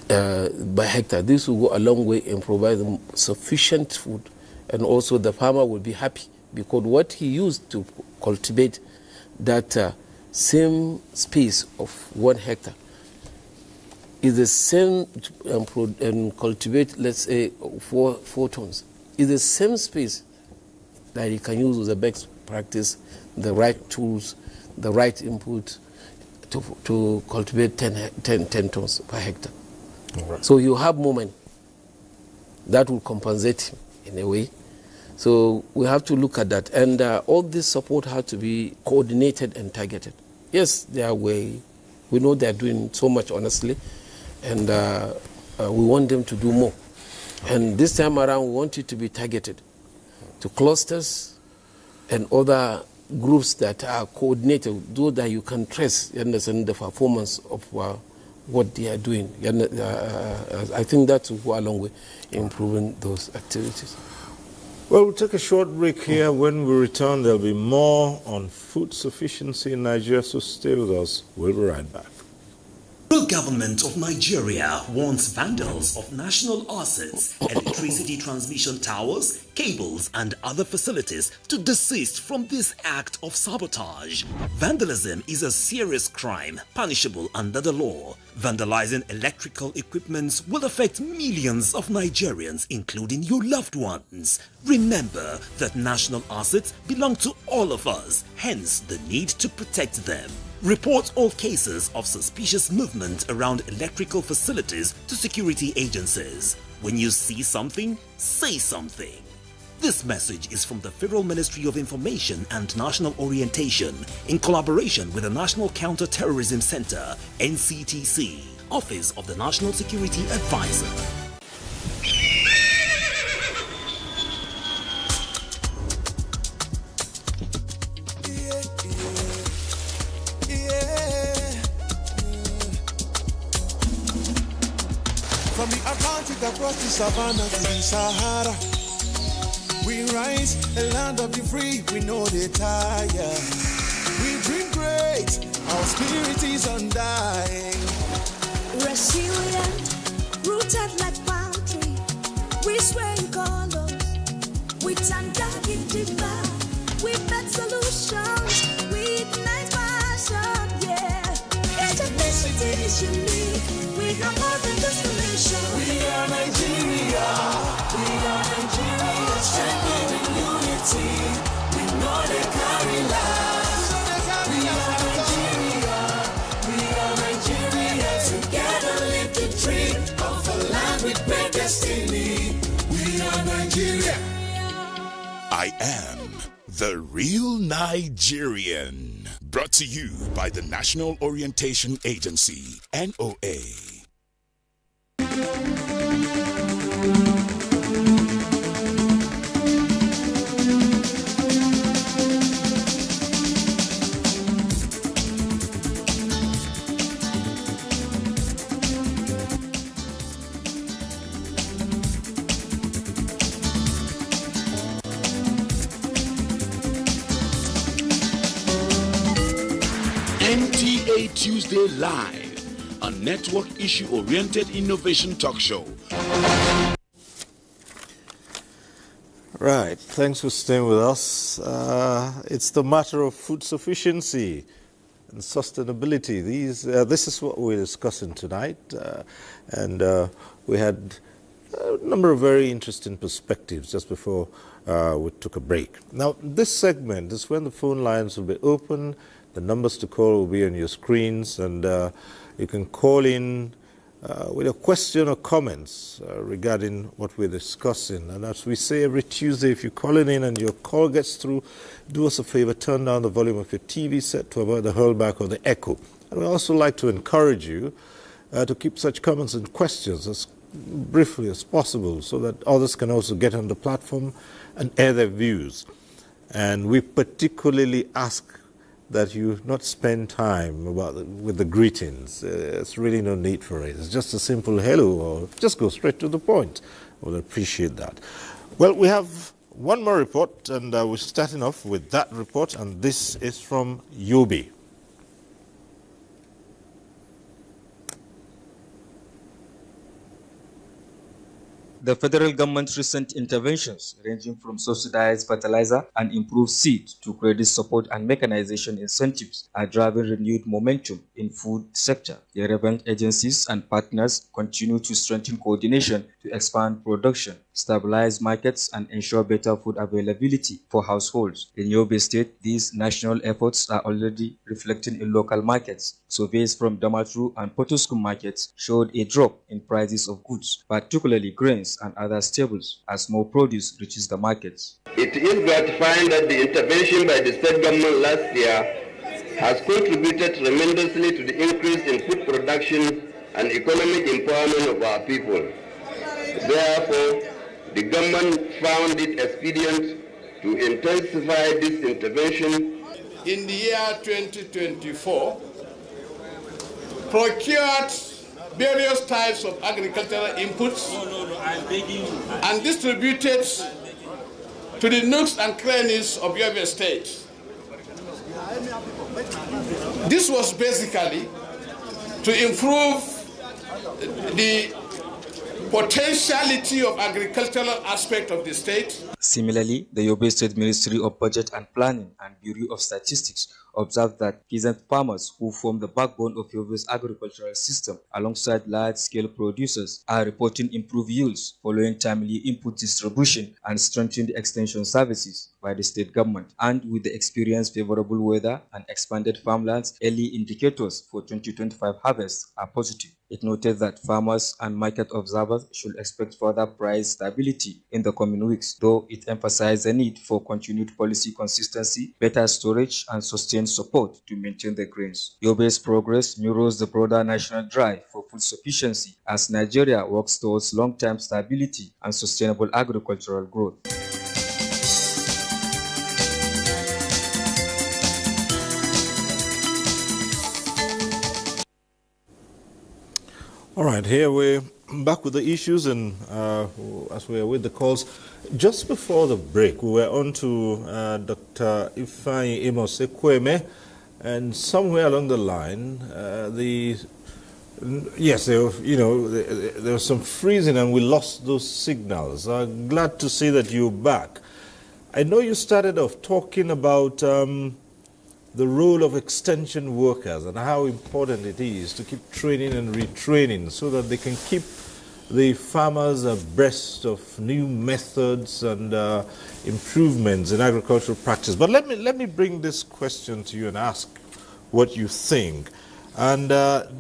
By hectare, this will go a long way in providing sufficient food, and also the farmer will be happy because what he used to cultivate that same space of 1 hectare is the same and cultivate, let's say, 4 tons. Is the same space that he can use with the best practice, the right tools, the right input to cultivate 10 tons per hectare. Right. So you have movement that will compensate him in a way. So we have to look at that, and all this support has to be coordinated and targeted. Yes, their way. We know they are doing so much, honestly, and we want them to do more. And this time around, we want it to be targeted to clusters and other groups that are coordinated, so that you can trace, you understand, the performance of what they are doing. I think that will go a long way in improving those activities. Well, we'll take a short break here. When we return, there'll be more on food sufficiency in Nigeria, so stay with us. We'll be right back. The government of Nigeria warns vandals of national assets, electricity transmission towers, cables, and other facilities to desist from this act of sabotage. Vandalism is a serious crime punishable under the law. Vandalizing electrical equipment will affect millions of Nigerians, including your loved ones. Remember that national assets belong to all of us, hence the need to protect them. Report all cases of suspicious movement around electrical facilities to security agencies. When you see something, say something. This message is from the Federal Ministry of Information and National Orientation in collaboration with the National Counter-Terrorism Center, NCTC, Office of the National Security Advisor. From the Atlantic across the savannah to the Sahara, we rise, a land of the free, we know they tire. We dream great, our spirit is undying. Resilient, rooted like palm tree, we sway in colors, with undying demand. We make solutions, we ignite passion, yeah. Ethnicity is unique, we are more than destination. We are Nigeria, strengthened in unity. We know they carry lives. We are Nigeria, together live the dream of a land with great destiny. We are Nigeria. I am the real Nigerian. Brought to you by the National Orientation Agency, NOA. NTA Tuesday Live, a network issue-oriented innovation talk show. Right, thanks for staying with us. It's the matter of food sufficiency and sustainability. This is what we're discussing tonight, and we had a number of very interesting perspectives just before we took a break. Now, this segment is when the phone lines will be open. The numbers to call will be on your screens, and you can call in with a question or comments regarding what we're discussing. And as we say every Tuesday, if you're calling in and your call gets through, do us a favor, turn down the volume of your TV set to avoid the hurlback or the echo. And we also like to encourage you to keep such comments and questions as briefly as possible so that others can also get on the platform and air their views. And we particularly ask that you not spend time with the greetings. It's really no need for it. It's just a simple hello, or just go straight to the point. We'll appreciate that. Well, we have one more report, and we're starting off with that report, and this is from Yobe. The federal government's recent interventions, ranging from subsidized fertilizer and improved seed to credit support and mechanization incentives, are driving renewed momentum in food sector. The relevant agencies and partners continue to strengthen coordination to expand production, stabilize markets, and ensure better food availability for households. In Yobe State, these national efforts are already reflecting in local markets. Surveys from Damaturu and Potoskum markets showed a drop in prices of goods, particularly grains and other staples, as more produce reaches the markets. It is gratifying that the intervention by the state government last year has contributed tremendously to the increase in food production and economic empowerment of our people. Therefore, the government found it expedient to intensify this intervention. In the year 2024, procured various types of agricultural inputs and distributed to the nooks and crannies of Yobe State. This was basically to improve the potentiality of agricultural aspect of the state. Similarly, the Yobe State Ministry of Budget and Planning and Bureau of Statistics observed that peasant farmers, who form the backbone of Yobe's agricultural system, alongside large-scale producers, are reporting improved yields following timely input distribution and strengthened extension services by the state government. And with the experienced favorable weather and expanded farmlands, early indicators for 2025 harvest are positive. It noted that farmers and market observers should expect further price stability in the coming weeks, though it emphasized the need for continued policy consistency, better storage, and sustained support to maintain the grains. Yobe's progress mirrors the broader national drive for food sufficiency as Nigeria works towards long-term stability and sustainable agricultural growth. All right, here we're back with the issues, and as we await the calls, just before the break, we were on to Dr. Ifeanyi Amos Ekweme, and somewhere along the line, yes, there was some freezing, and we lost those signals. Glad to see that you're back. I know you started off talking about the role of extension workers and how important it is to keep training and retraining so that they can keep the farmers abreast of new methods and improvements in agricultural practice. But let me bring this question to you and ask what you think. And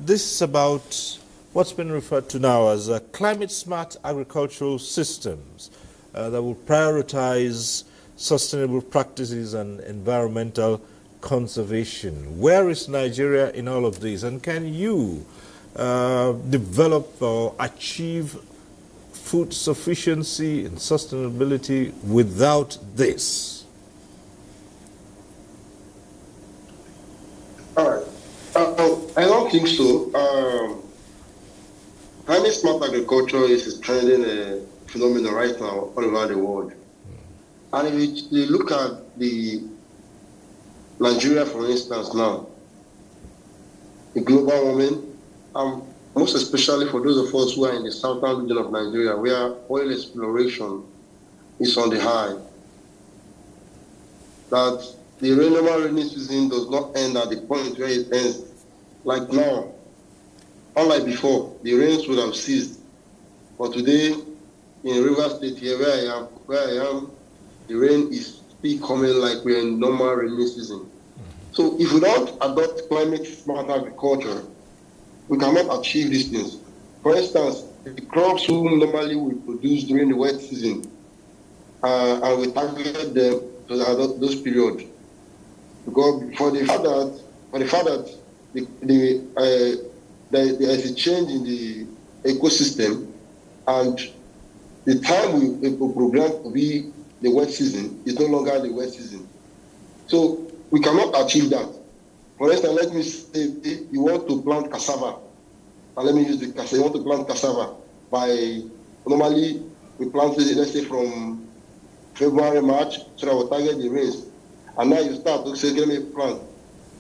this is about what's been referred to now as climate-smart agricultural systems that will prioritize sustainable practices and environmental conservation. Where is Nigeria in all of this? And can you develop or achieve food sufficiency and sustainability without this? All right. I don't think so. Climate smart agriculture is a trending phenomenon right now all over the world. And if you look at the Nigeria, for instance, now, the global warming, most especially for those of us who are in the southern region of Nigeria, where oil exploration is on the high, that the normal rainy season does not end at the point where it ends. Like now, unlike before, the rains would have ceased. But today, in River State here, where I am, the rain is still coming like we're in normal rainy season. So if we don't adopt climate-smart agriculture, we cannot achieve these things. For instance, the crops who normally we produce during the wet season, and we target them to those periods. Because for the fact that there is a change in the ecosystem, and the time we program to be the wet season is no longer the wet season. So we cannot achieve that. For instance, let me say you want to plant cassava. And let me use the cassava. You want to plant cassava by, normally we plant it, let's say from February, March, so that we target the rains. And now you start to say, let me plant.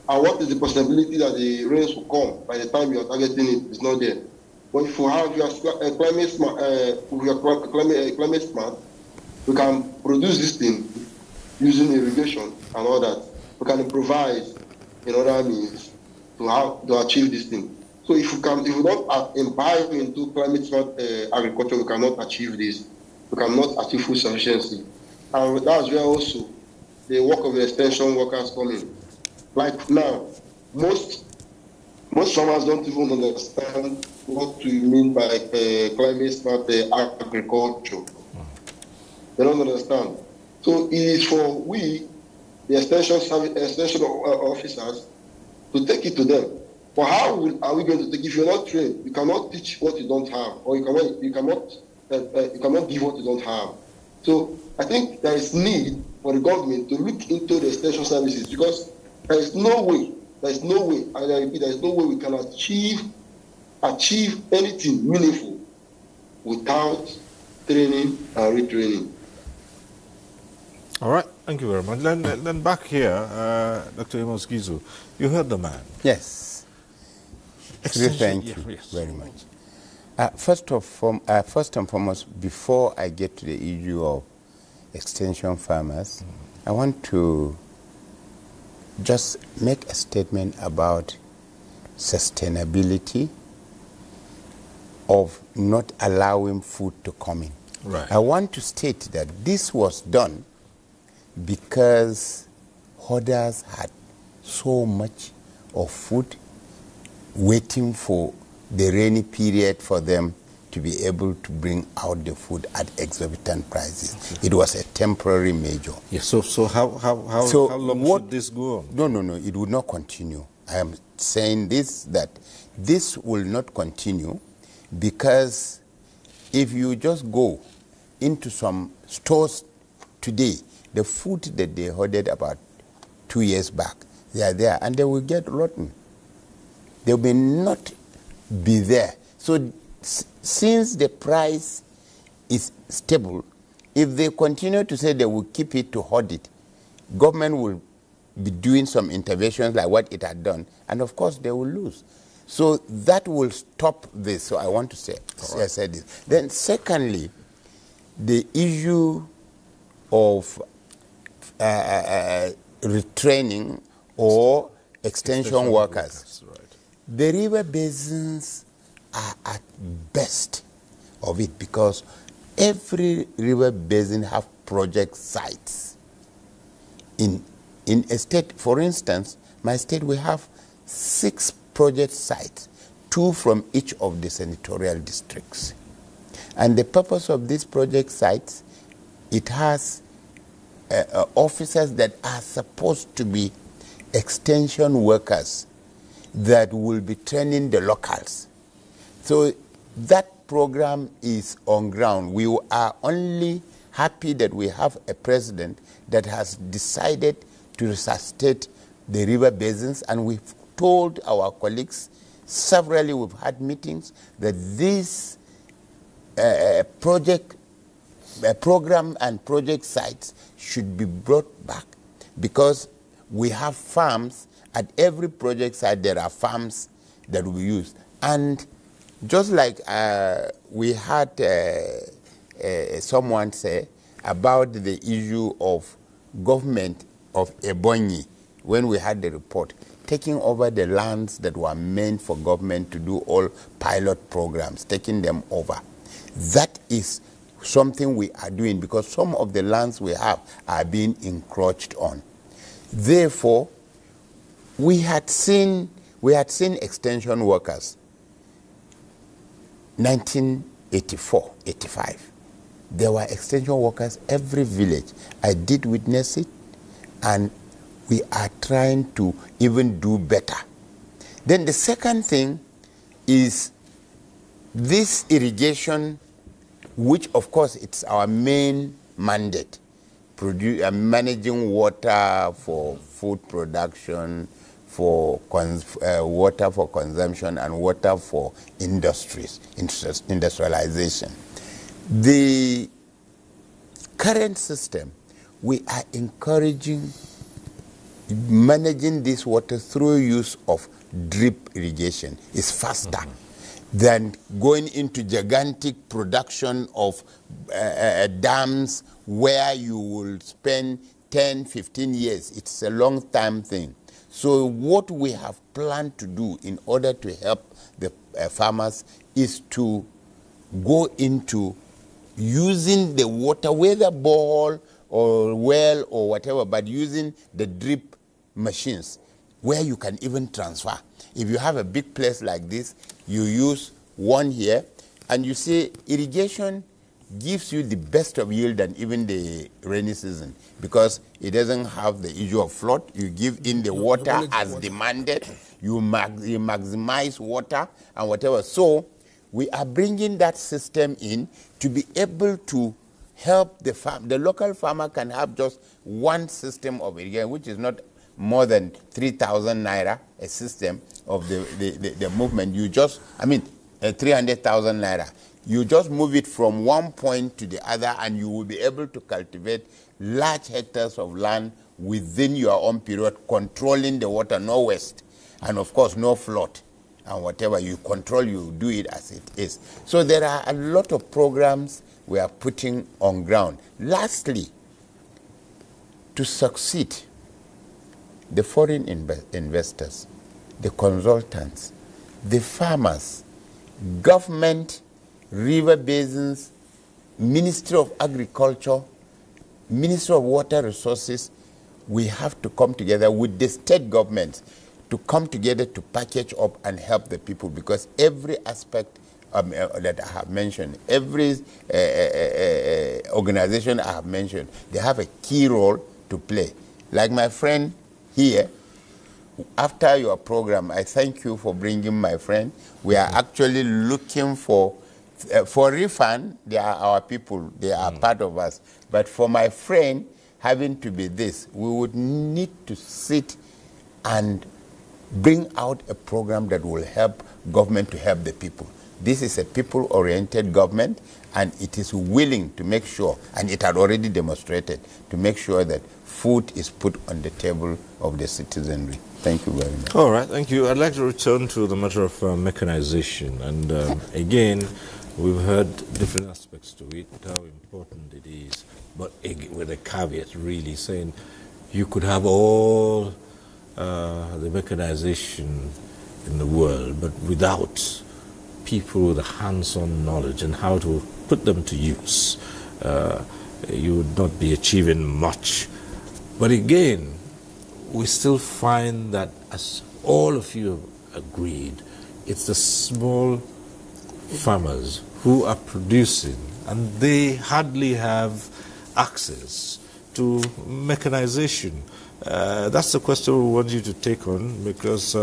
And what is the possibility that the rains will come by the time you are targeting it? It's not there. But if you have your climate smart, we can produce this thing using irrigation and all that. We can improvise in other means to achieve this thing. So if we don't imbibe into climate smart agriculture, we cannot achieve this. We cannot achieve food sufficiency. And that's where also the work of the extension workers come in. Like now, most farmers don't even understand what we mean by climate smart agriculture. They don't understand. So it is for we, the extension officers, to take it to them. But how are we going to take it? If you're not trained, you cannot teach what you don't have, or you cannot give what you don't have. So I think there is need for the government to look into the extension services, because there is no way, and I repeat, there is no way we can achieve anything meaningful without training and retraining. All right, thank you very much. Then back here, Dr. Amos Gizu, you heard the man. Yes. Thank you very much. First and foremost, before I get to the issue of extension farmers, I want to just make a statement about sustainability of not allowing food to come in. Right. I want to state that this was done because hoarders had so much of food waiting for the rainy period for them to be able to bring out the food at exorbitant prices. Okay. It was a temporary measure. Yes. So how long should this go on? No. It will not continue. I am saying this, that this will not continue, because if you just go into some stores today, the food that they hoarded about 2 years back, they are there, and they will get rotten. They will not be there. So since the price is stable, if they continue to say they will keep it to hold it, government will be doing some interventions like what it had done, and of course they will lose. So that will stop this. So I want to say this. Then secondly, the issue of retraining or extension workers. Right. The river basins are at best of it because every river basin have project sites. In a state, for instance, my state, we have 6 project sites, 2 from each of the senatorial districts. And the purpose of these project sites, it has officers that are supposed to be extension workers that will be training the locals. So that program is on ground. We are only happy that we have a president that has decided to resuscitate the river basins, and we've told our colleagues severally, we've had meetings, that this program and project sites should be brought back, because we have farms. At every project site there are farms that will be used. And just like we had someone say about the issue of government of Ebonyi, when we had the report, taking over the lands that were meant for government to do all pilot programs, taking them over. That is something we are doing because some of the lands we have are being encroached on. Therefore, we had seen extension workers 1984, 85. There were extension workers every village. I did witness it, and we are trying to even do better. Then the second thing is this irrigation, which of course it's our main mandate, managing water for food production, for water for consumption, and water for industries, industrialization. The current system, we are encouraging managing this water through use of drip irrigation. It's faster than going into gigantic production of dams where you will spend 10, 15 years. It's a long time thing. So what we have planned to do in order to help the farmers is to go into using the water, whether borehole or well or whatever, but using the drip machines where you can even transfer. If you have a big place like this, you use one here, and you see irrigation gives you the best of yield than even the rainy season because it doesn't have the issue of flood. You give in the water as demanded, you maximize water and whatever. So we are bringing that system in to be able to help the farm. The local farmer can have just one system of irrigation, which is not more than 3,000 naira, a system of the movement. You just, 300,000 naira. You just move it from one point to the other, and you will be able to cultivate large hectares of land within your own period, controlling the water, no waste, and of course no flood. And whatever you control, you do it as it is. So there are a lot of programs we are putting on ground. Lastly, to succeed, the foreign investors, the consultants, the farmers, government, river basins, Ministry of Agriculture, Ministry of Water Resources, we have to come together with the state governments to come together to package up and help the people, because every aspect that I have mentioned, every organization I have mentioned, they have a key role to play. Like my friend here, after your program, I thank you for bringing my friend. We are actually looking for refund. They are our people. They are part of us. But for my friend having to be this, we would need to sit and bring out a program that will help government to help the people. this is a people-oriented government, and it is willing to make sure, and it had already demonstrated, to make sure that food is put on the table of the citizenry. Thank you very much. All right, thank you. I'd like to return to the matter of mechanization. And again, we've heard different aspects to it, how important it is, but with a caveat, really, saying you could have all the mechanization in the world, but without people with a hands-on knowledge and how to put them to use, you would not be achieving much. But again, we still find that, as all of you have agreed, it's the small farmers who are producing, and they hardly have access to mechanization. That's the question we want you to take on, because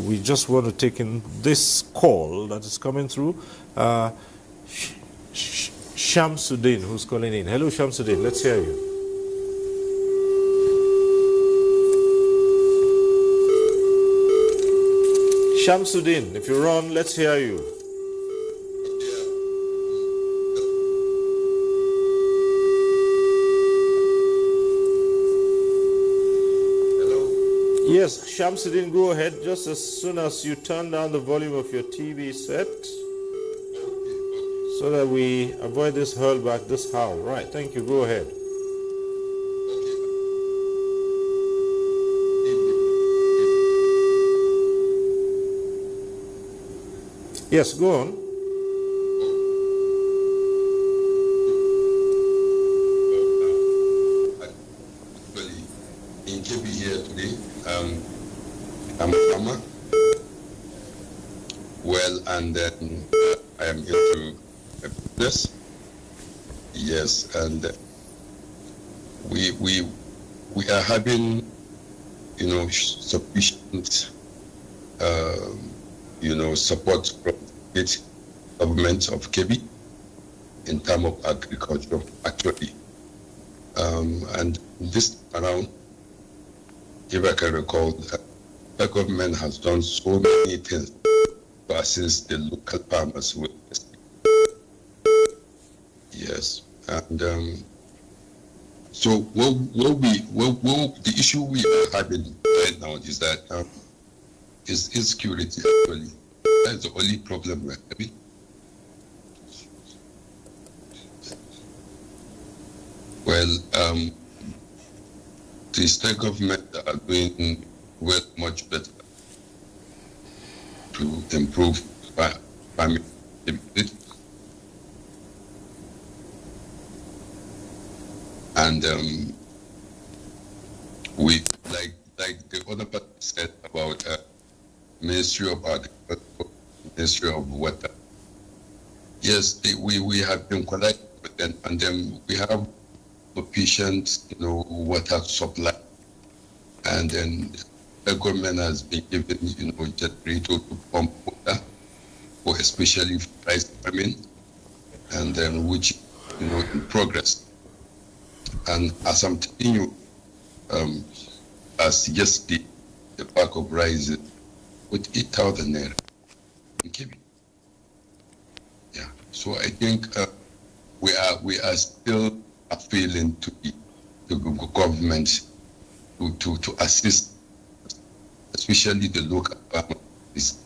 we just want to take in this call that is coming through. Shamsuddin, who's calling in. Hello, Shamsuddin, let's hear you. Shamsuddin, if you're on, let's hear you. Yes, Shamsuddin, go ahead just as soon as you turn down the volume of your TV set so that we avoid this hurlback, this howl. Right, thank you, go ahead. Yes, go on. In KB here today, I'm a farmer. Well, and then I am into business. Yes, and we are having, sufficient, support from the government of KB in terms of agriculture, actually. And this around, if I can recall, the government has done so many things to assist the local farmers with this. Yes, and so the issue we are having right now is that is insecurity. Actually, that's the only problem we're having. Well, the state government are doing well, much better to improve farming activity. And we, like the other part said about Ministry of Agriculture, Ministry of Water. Yes, we have been collecting with them, and then we have sufficient, water supply, and then the government has been given, generator to pump water for especially rice farming, and then which, in progress. And as I'm telling you, as yesterday, the bag of rice with 8,000 naira in Kebbi. Yeah, so I think we are still appealing to the government to assist, especially the local farmers.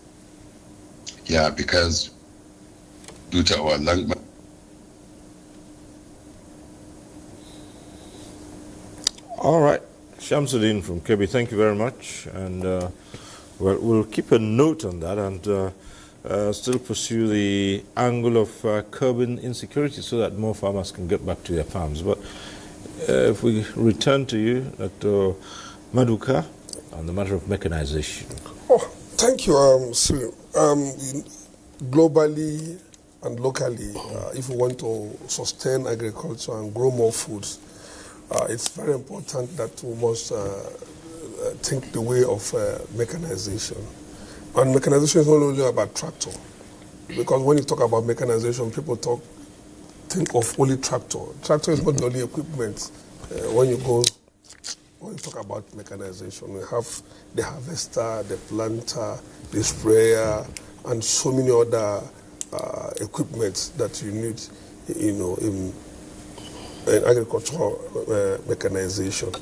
Yeah, because due to our language. All right, Shamsuddin from Kebbi, thank you very much, and we'll keep a note on that and still pursue the angle of curbing insecurity so that more farmers can get back to their farms. But if we return to you, Dr. Maduka, on the matter of mechanization. Oh, thank you, Cyril. Globally and locally, if we want to sustain agriculture and grow more food, it's very important that we must think the way of mechanization. And mechanization is not only about tractor, because when you talk about mechanization, people think of only tractor. Tractor is not the only equipment. When you talk about mechanization, we have the harvester, the planter, the sprayer, and so many other equipment that you need, in agricultural mechanization.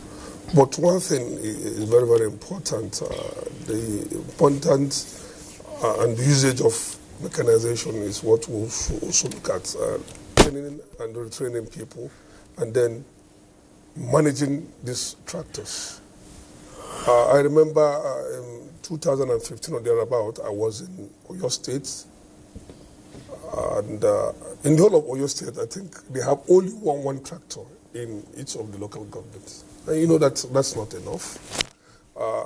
But one thing is very, very important, the importance and the usage of mechanization is what we'll also look at, training and retraining people, and then managing these tractors. I remember in 2015 or thereabout, I was in Oyo State, and in the whole of Oyo State, I think they have only one tractor in each of the local governments. And that's not enough.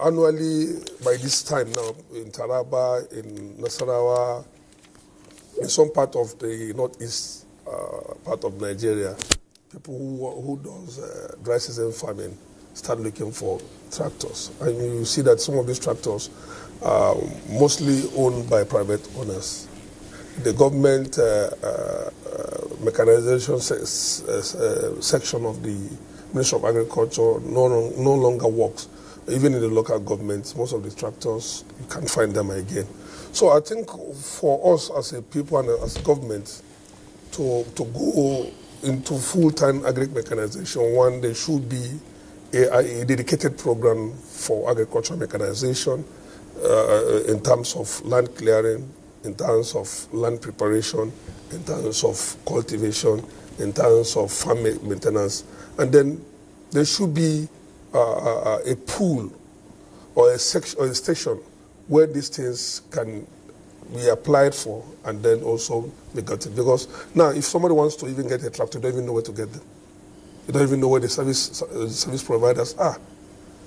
Annually, by this time now, in Taraba, in Nasarawa, in some part of the northeast part of Nigeria, people who does dry season farming start looking for tractors. And you see that some of these tractors are mostly owned by private owners. The government mechanization section of the Ministry of Agriculture no longer works. Even in the local governments, most of the tractors, you can't find them again. So I think for us as a people and as government to go into full-time agri-mechanization, one, there should be a dedicated program for agricultural mechanization in terms of land clearing, in terms of land preparation, in terms of cultivation, in terms of farm maintenance. And then there should be a pool or a section or a station where these things can be applied for and then also be gotten. Because now, if somebody wants to even get a tractor, they don't even know where to get them. They don't even know where the service providers are.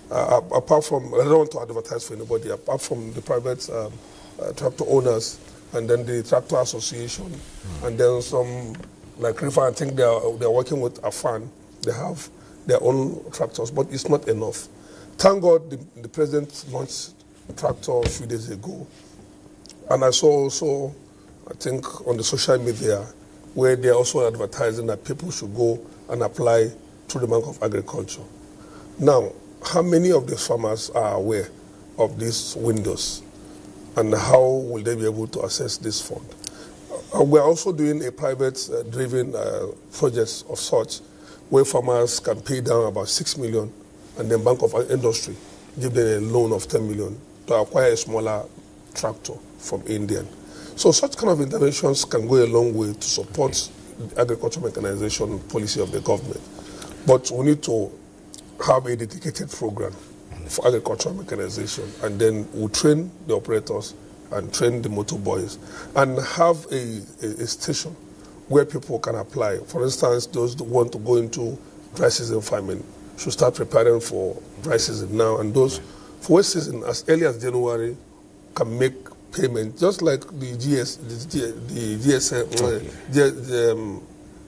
Apart from, I don't want to advertise for anybody, apart from the private tractor owners and then the tractor association, and then some, like Rifa, I think they're working with Afan. They have their own tractors, but it's not enough. Thank God the president launched a tractor a few days ago. And I saw also, I think, on the social media, where they're also advertising that people should go and apply through the Bank of Agriculture. Now, how many of the farmers are aware of these windows? And how will they be able to access this fund? We're also doing a private-driven project of such, where farmers can pay down about 6 million, and then Bank of Industry give them a loan of 10 million to acquire a smaller tractor from Indian. So such kind of interventions can go a long way to support the agricultural mechanization policy of the government. But we need to have a dedicated program for agricultural mechanization, and then we'll train the operators and train the motor boys and have a station where people can apply. For instance, those who want to go into dry season farming should start preparing for dry season now, and those for wet season as early as January can make payment, just like the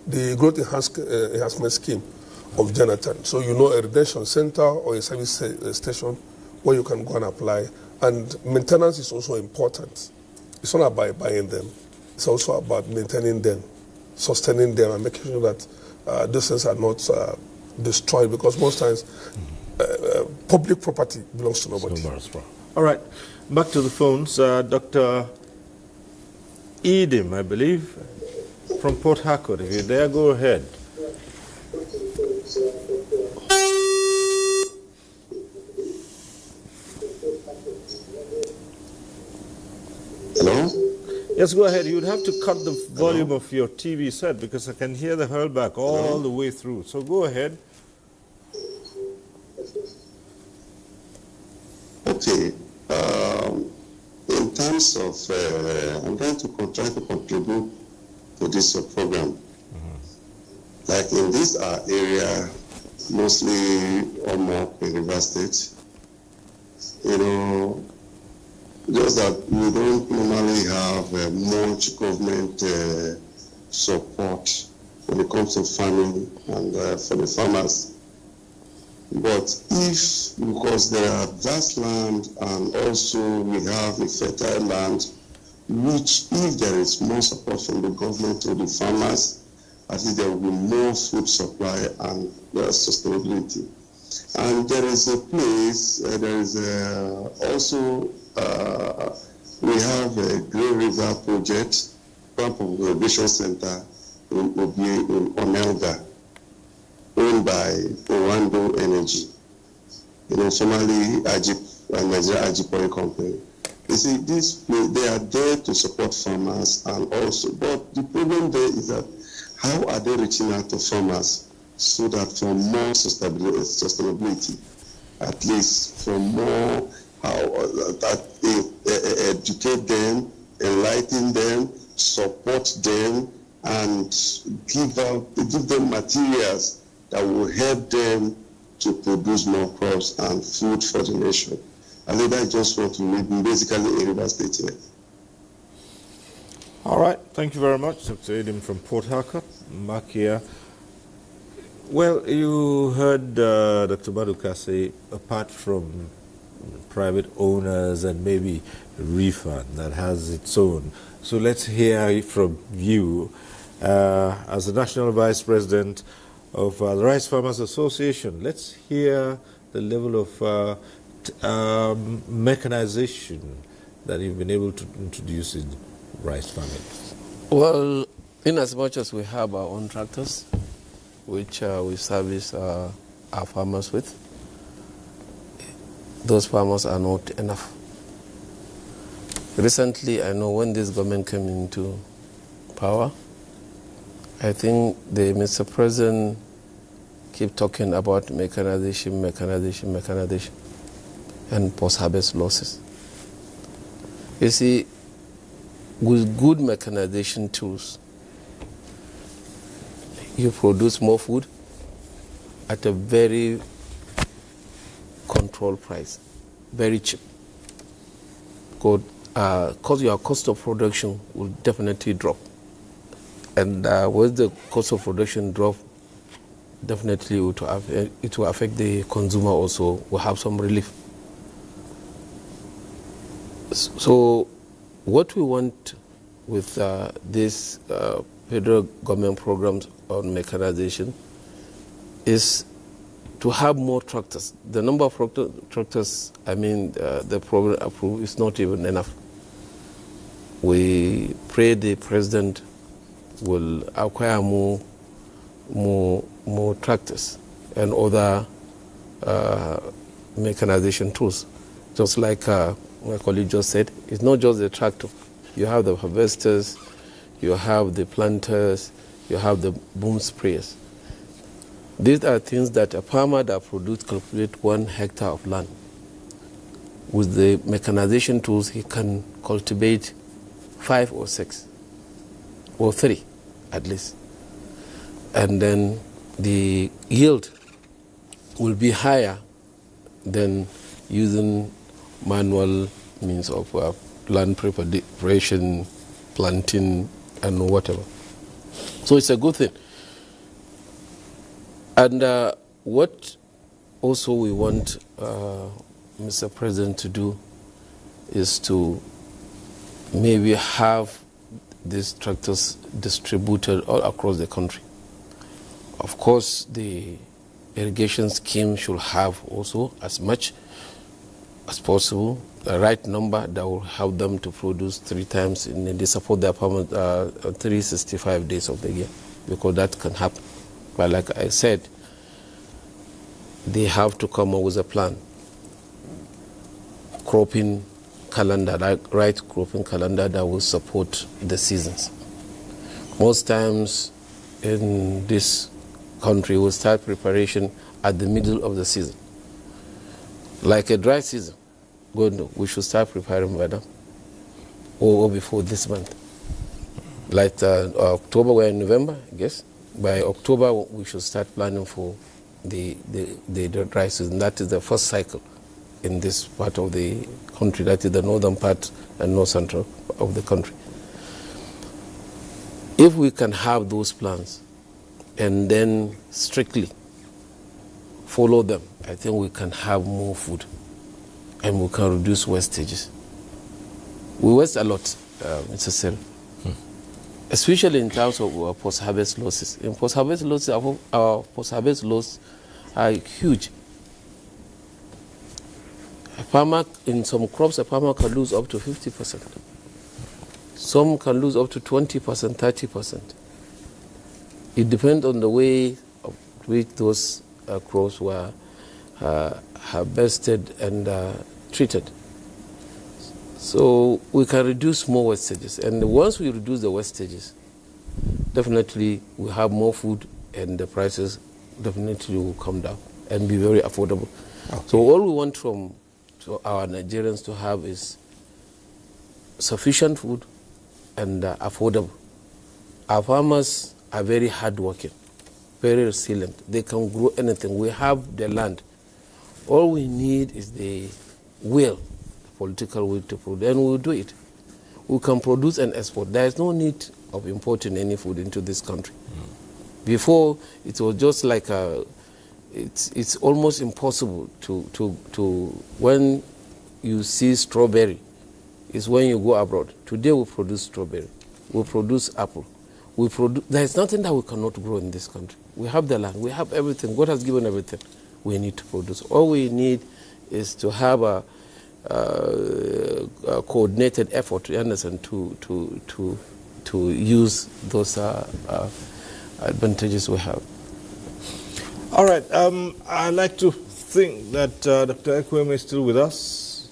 the growth enhancement scheme of Jonathan. So you know a redemption center or a service station where you can go and apply. And maintenance is also important. It's not about buying them. It's also about maintaining them, sustaining them, and making sure that these things are not destroyed, because most times public property belongs to nobody. All right, back to the phones. Dr. Edim, I believe, from Port Harcourt. If you're there, go ahead. Hello? Yes, go ahead. You'd have to cut the volume of your TV set because I can hear the hurlback all the way through. So go ahead. Okay. In terms of, I'm trying to contribute to this program. Like in this area, mostly almost in River State, you know, just that we don't normally have much government support when it comes to farming and for the farmers. But if, because there are vast land and also we have a fertile land, which if there is more support from the government to the farmers, I think there will be more food supply and sustainability. And there is a place, there is also, we have a Green River project Pump Innovation Center in Omelga, owned by Orlando Energy. Formerly Nigeria Ajipori Company. You see, they are there to support farmers and also, but the problem there is that how are they reaching out to farmers so that for more sustainability, at least for more educate them, enlighten them, support them, and give them materials that will help them to produce more crops and food for the nation. And then I just want to make basically a reverse statement. All right, thank you very much, Dr. Edim from Port Harcourt, Makia. Well, you heard Dr. Maduka say, apart from private owners and maybe refund that has its own. So let's hear from you as the National Vice President of the Rice Farmers Association. Let's hear the level of mechanization that you've been able to introduce in rice farming. Well, in as much as we have our own tractors, which we service our farmers with, those farmers are not enough. Recently, I know when this government came into power, I think the Mr. President keep talking about mechanization, and post-harvest losses. You see, with good mechanization tools, you produce more food at a very controlled price, very cheap. Because your cost of production will definitely drop. And when the cost of production drop, definitely it will affect the consumer also, will have some relief. So what we want with this federal government programs on mechanization is to have more tractors. The number of tractors, the program approved is not even enough. We pray the president will acquire more tractors and other mechanization tools. Just like my colleague just said, it's not just the tractor. You have the harvesters, you have the planters, you have the boom sprayers. These are things that a farmer that cultivate 1 hectare of land. With the mechanization tools, he can cultivate 5 or 6, or 3 at least. And then the yield will be higher than using manual means of land preparation, planting, and whatever. So it's a good thing. And what also we want Mr. President to do is to maybe have these tractors distributed all across the country. Of course, the irrigation scheme should have also as much as possible the right number that will help them to produce 3 times, and they support their farmers 365 days of the year, because that can happen. But like I said, they have to come up with a plan, cropping calendar, right cropping calendar that will support the seasons. Most times in this country, we start preparation at the middle of the season. Like a dry season, we should start preparing by now, or before this month. Like October, we're in November, I guess. By October, we should start planning for the dry season. That is the first cycle in this part of the country. That is the northern part and north central of the country. If we can have those plans and then strictly follow them, I think we can have more food and we can reduce wastages. We waste a lot, Mr. Sir. Especially in terms of post-harvest losses. In post-harvest losses, our post-harvest losses are huge. A farmer, in some crops, a farmer can lose up to 50%. Some can lose up to 20%, 30%. It depends on the way of which those crops were harvested and treated. So we can reduce more wastages. And once we reduce the wastages, definitely we have more food and the prices definitely will come down and be very affordable. Okay. So all we want from our Nigerians to have is sufficient food and affordable. Our farmers are very hardworking, very resilient. They can grow anything. We have the land. All we need is the will, the political will to produce, and we'll do it. We can produce and export. There is no need of importing any food into this country. Before, it was just like it's almost impossible to when you see strawberry, is when you go abroad. Today we produce strawberry, we produce apple, there is nothing that we cannot grow in this country. We have the land, we have everything. God has given everything. We need to produce. All we need is to have a coordinated effort, you understand, to use those advantages we have. All right. I like to think that Dr. Ekweme is still with us.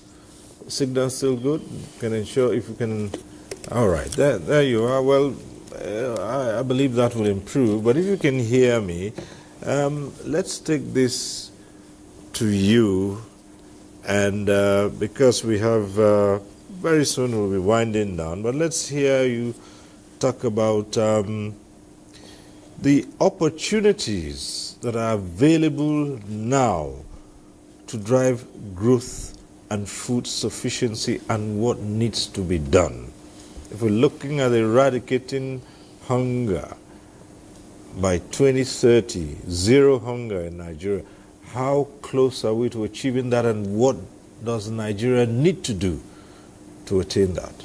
Signal still good. Can ensure if you can. All right. There you are. Well, I believe that will improve. But if you can hear me, let's take this to you. And because we have very soon we'll be winding down. But let's hear you talk about the opportunities that are available now to drive growth and food sufficiency and what needs to be done. If we're looking at eradicating hunger by 2030, zero hunger in Nigeria, how close are we to achieving that, and what does Nigeria need to do to attain that?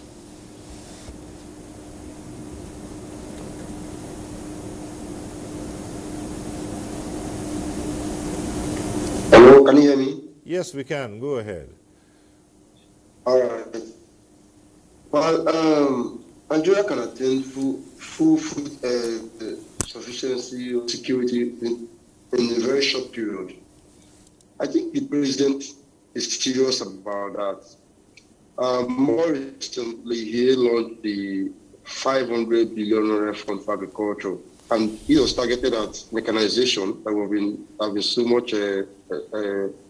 Hello, can you hear me? Yes, we can. Go ahead. All right. Well, Nigeria can attain full food sufficiency or security in a very short period. I think the president is serious about that. More recently, he launched the 500 billion fund for agriculture, and he was targeted at mechanization that have been so much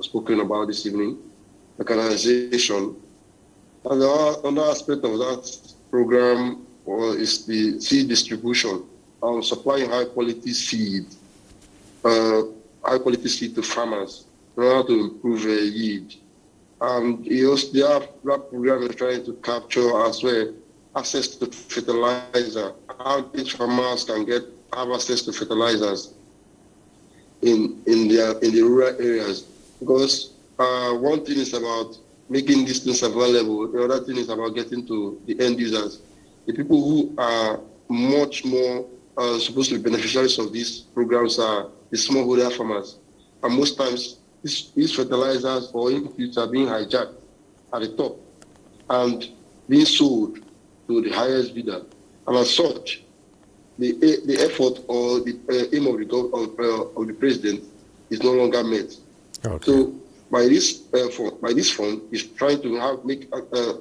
spoken about this evening. Mechanization. And another aspect of that program is the seed distribution, supplying high quality seed to farmers in order to improve yield. And they have that program is trying to capture as well access to fertilizer, how these farmers can have access to fertilizers in the rural areas. Because one thing is about making these things available, the other thing is about getting to the end users. The people who are much more supposed to be beneficiaries of these programs are the smallholder farmers. And most times, these fertilizers or inputs are being hijacked at the top and being sold to the highest bidder. And as such, the effort or the aim of the president is no longer met. Okay. So by this fund, is trying to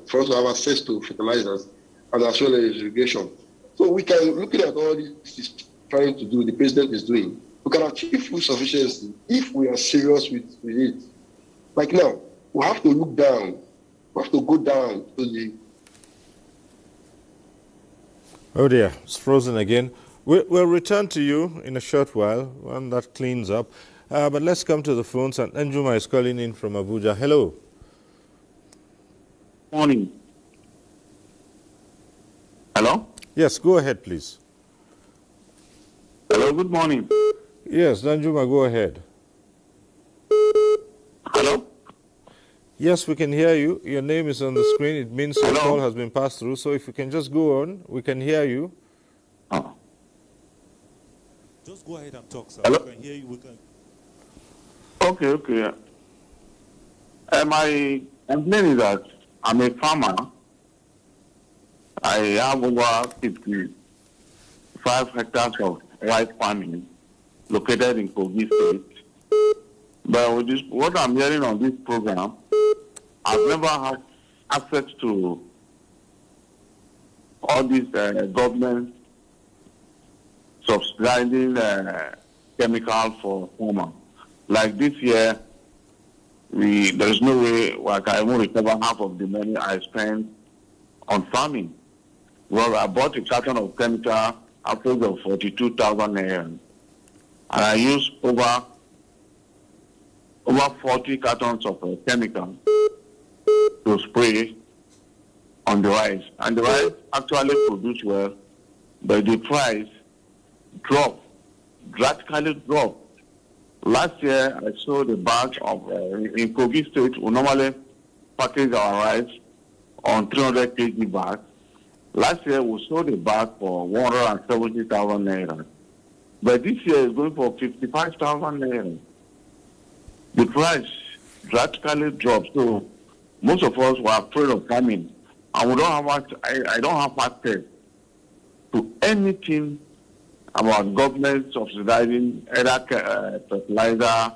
for us to have access to fertilizers and as well as irrigation. So we can, looking at all this is trying to do, the president is doing, we can achieve food sufficiency if we are serious with it. Like now, we have to look down, we have to go down to the... Oh dear, it's frozen again. We'll return to you in a short while, when that cleans up. But let's come to the phones. And Njuma is calling in from Abuja. Hello. Morning. Hello? Yes, go ahead, please. Hello, good morning. Yes, Danjuma, go ahead. Hello? Yes, we can hear you. Your name is on the screen. It means your call has been passed through. So if you can just go on, we can hear you. Oh. Just go ahead and talk, sir. Hello? We can hear you. We can... Okay. My complaint is that I'm a farmer. I have over 55 hectares of rice farming located in Kogi State. But with this, what I'm hearing on this program, I've never had access to all these government subsidizing chemicals for farmers. Like this year, there's no way I can even recover half of the money I spent on farming. Well, I bought a carton of chemical upwards of 42,000 naira, and I used over 40 cartons of chemical to spray on the rice. And the rice actually produced well, but the price drastically dropped. Last year, I sold a bag of, in Kogi State, we normally package our rice on 300 kg bag. Last year, we sold a bag for 170,000 naira. But this year, it's going for 55,000 naira. The price drastically dropped. So most of us were afraid of coming. And we don't have I don't have access to anything about government subsidizing either fertilizer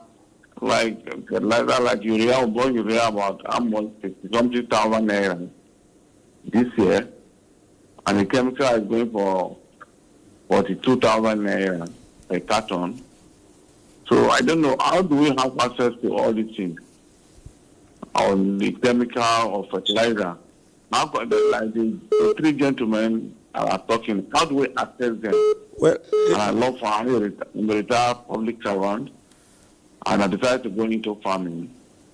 like urea or born urea about almost 50-something thousand naira this year, and the chemical is going for 42,000 naira a carton. So I don't know, how do we have access to all these things on the chemical or fertilizer? How like the three gentlemen are talking, how do we access them? Well, I love farming, I'm a retired public servant, and I decided to go into farming.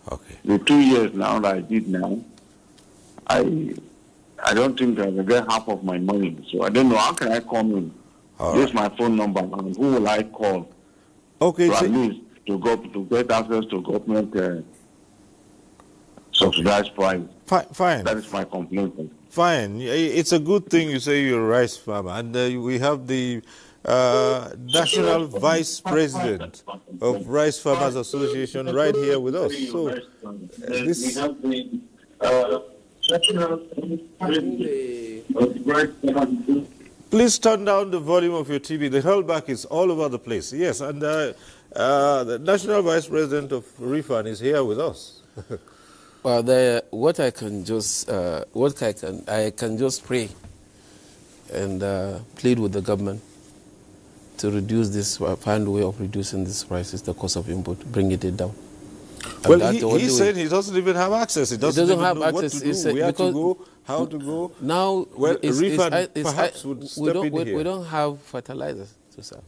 Okay. The 2 years now that I did now, I don't think I will get half of my money. So I don't know, how can I come in? Here's my phone number, and who will I call? Okay. To at least to get access to government subsidized price. Fine. That is my complaint. Fine. It's a good thing you say you're a rice farmer. And we have the National Vice President of Rice Farmers Association right here with us. So, this... Please turn down the volume of your TV. The hurlback is all over the place. Yes, and the National Vice President of RIFAN is here with us. Well, what I can just pray and plead with the government to reduce this, find a way of reducing this prices, the cost of input, bring it down. Well, he said he doesn't even have access. He doesn't even have access. What to do, where to go, how to go. Now, well, RIFAN perhaps would step in here. We don't have fertilizers to sell.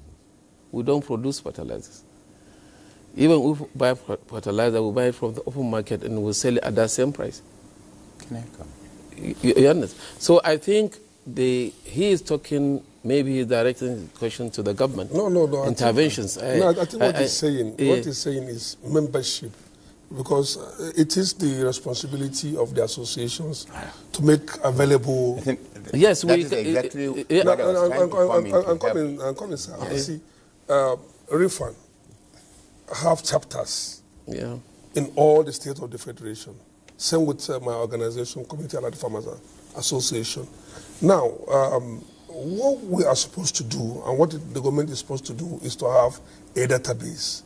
We don't produce fertilizers. Even if we buy fertilizer, we buy it from the open market and we'll sell it at that same price. Can I come? You understand? So I think he is talking, maybe he's directing the question to the government. No. Interventions. I think what he's saying is membership, because it is the responsibility of the associations to make available. Yes, that is exactly what I was trying to I'm coming, sir. See, RIFAN have chapters in all the states of the federation. Same with my organization, Community Allied Farmers Association. Now, what we are supposed to do and what the government is supposed to do is to have a database.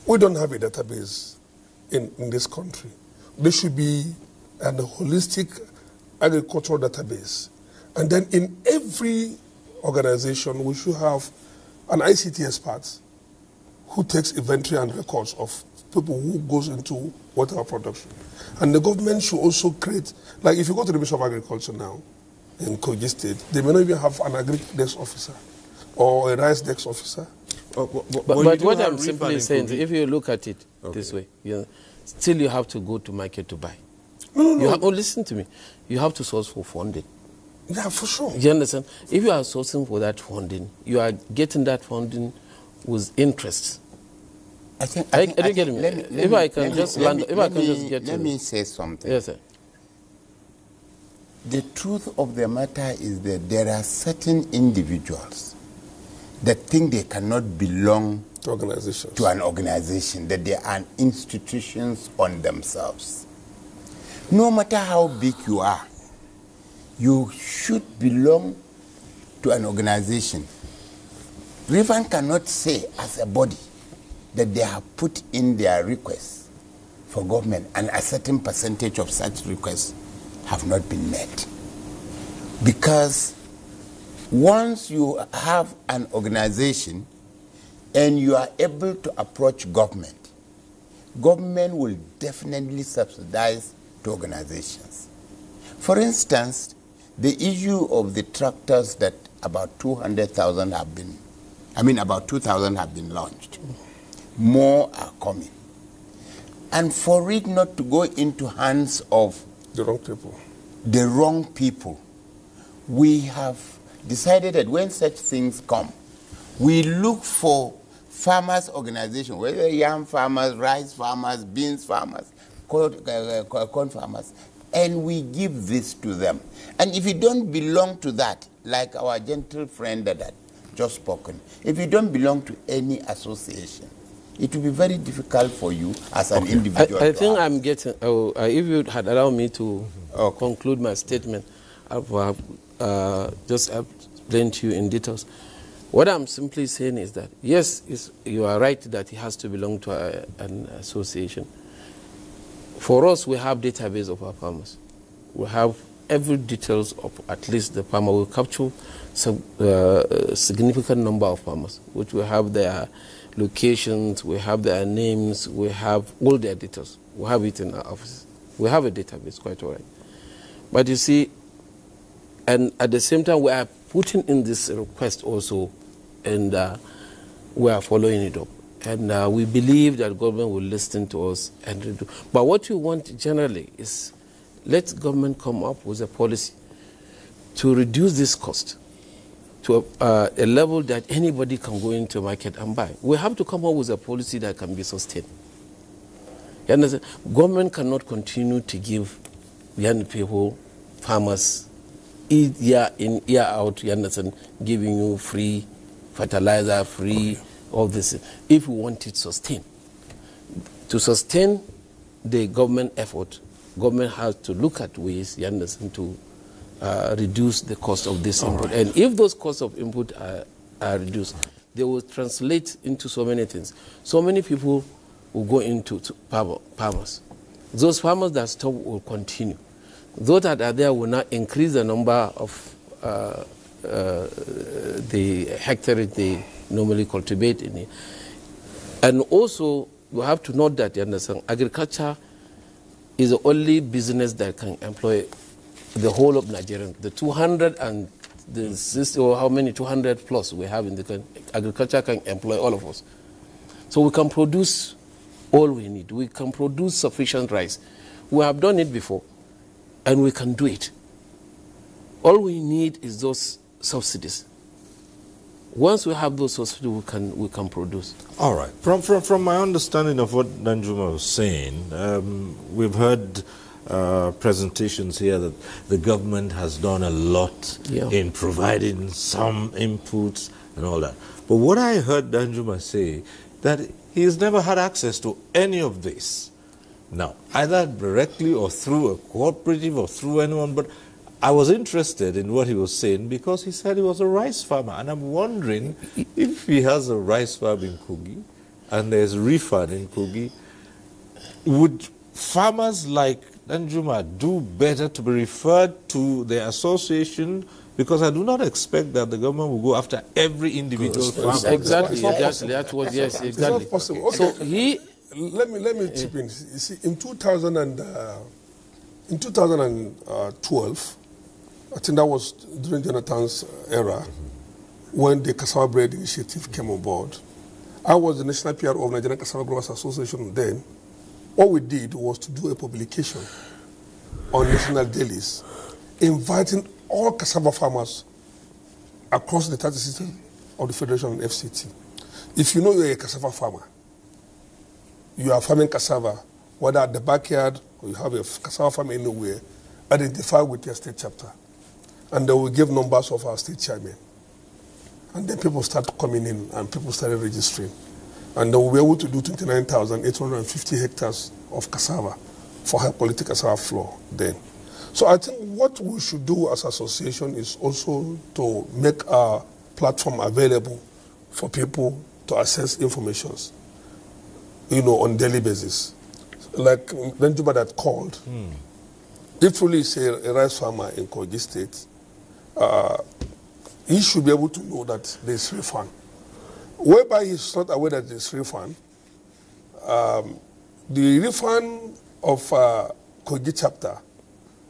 We don't have a database in this country. There should be a holistic agricultural database. And then in every organization, we should have an ICT expert who takes inventory and records of people who goes into whatever production. And the government should also create, like if you go to the Ministry of Agriculture now, in Kogi State, they may not even have an agri-desk officer or a rice desk officer. But what I'm simply saying, if you look at it this way, still you have to go to market to buy. Listen to me. You have to source for funding. Yeah, for sure. You understand? If you are sourcing for that funding, you are getting that funding with interest. Let me say something. Yes, sir. The truth of the matter is that there are certain individuals that think they cannot belong to organizations, to an organization, that they are institutions on themselves. No matter how big you are, you should belong to an organization. Rivan cannot say as a body that they have put in their requests for government and a certain percentage of such requests have not been met. Because once you have an organization and you are able to approach government, government will definitely subsidize the organizations. For instance, the issue of the tractors that about 200,000 have been, about 2,000 have been launched. More are coming. And for it not to go into hands of the wrong people, we have decided that when such things come, we look for farmers' organization, whether yam farmers, rice farmers, beans farmers, corn farmers, and we give this to them. And if you don't belong to that, like our gentle friend that had just spoken, if you don't belong to any association, it will be very difficult for you as an individual. I think I'm getting, if you had allowed me to conclude my statement, I've just explained to you in details. What I'm simply saying is that, yes, you are right that he has to belong to an association. For us, we have database of our farmers. We have every details of at least the farmer. We capture some significant number of farmers, which we have their locations, we have their names, we have all their details. We have it in our office. We have a database, quite all right. But you see, and at the same time, we are putting in this request also, and we are following it up. And we believe that government will listen to us and do. But what we want generally is let government come up with a policy to reduce this cost to a level that anybody can go into market and buy. We have to come up with a policy that can be sustained. You understand? Government cannot continue to give young people, farmers, year in, year out, you understand, giving you free fertilizer, free all this. If we want it sustained, to sustain the government effort, government has to look at ways, you understand, to reduce the cost of this input. And if those costs of input are reduced, they will translate into so many things. So many people will go into farmers. Those farmers that stop will continue. Those that are there will not increase the number of the hectares they normally cultivate in it. And also, you have to note that, you understand, agriculture is the only business that can employ the whole of Nigeria. The 200 and the 60, or how many, 200 plus we have in the country, agriculture can employ all of us. So we can produce all we need. We can produce sufficient rice. We have done it before, and we can do it. All we need is those subsidies. Once we have those subsidies, we can produce. All right. From my understanding of what Danjuma was saying, we've heard presentations here that the government has done a lot in providing some inputs and all that. But what I heard Danjuma say, that he has never had access to any of this. Now, either directly or through a cooperative or through anyone, but I was interested in what he was saying because he said he was a rice farmer. And I'm wondering if he has a rice farm in Kogi and there's refund in Kogi, would farmers like Danjuma do better to be referred to the association? Because I do not expect that the government will go after every individual farmer. Exactly, that's what, yes, exactly. It's not possible. Okay. So he... Let me chip in. You see, in 2012, I think that was during Jonathan's era, when the Cassava Bread Initiative came on board. I was the national PR of Nigerian Cassava Growers Association then. What we did was to do a publication on national dailies, inviting all cassava farmers across the 30 cities of the Federation and FCT. If you know you're a cassava farmer, you are farming cassava, whether at the backyard or you have a cassava farm anywhere, identify with your state chapter. And they will give numbers of our state chairman. And then people start coming in and people started registering. And they will be able to do 29,850 hectares of cassava for high quality cassava flour then. So I think what we should do as association is also to make our platform available for people to access informations, on daily basis. Like Benjuba that called, if really is a rice farmer in Kogi State, he should be able to know that there's refund. Whereby he's not aware that there's refund, the refund of Kogi chapter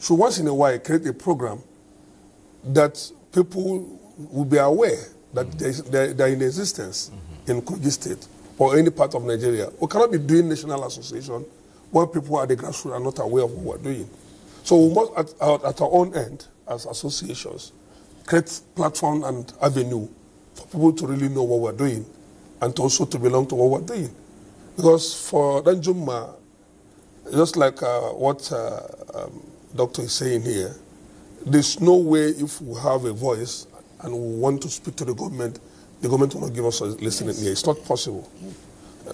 should once in a while create a program that people will be aware that they're in existence in Kogi State or any part of Nigeria. We cannot be doing national association when people at the grassroots are not aware of what we're doing. So we must, at our own end, as associations, create platform and avenue for people to really know what we're doing and to also to belong to what we're doing. Because for Danjuma, just like what Doctor is saying here, there's no way if we have a voice and we want to speak to the government will not give us a listening ear. It's not possible.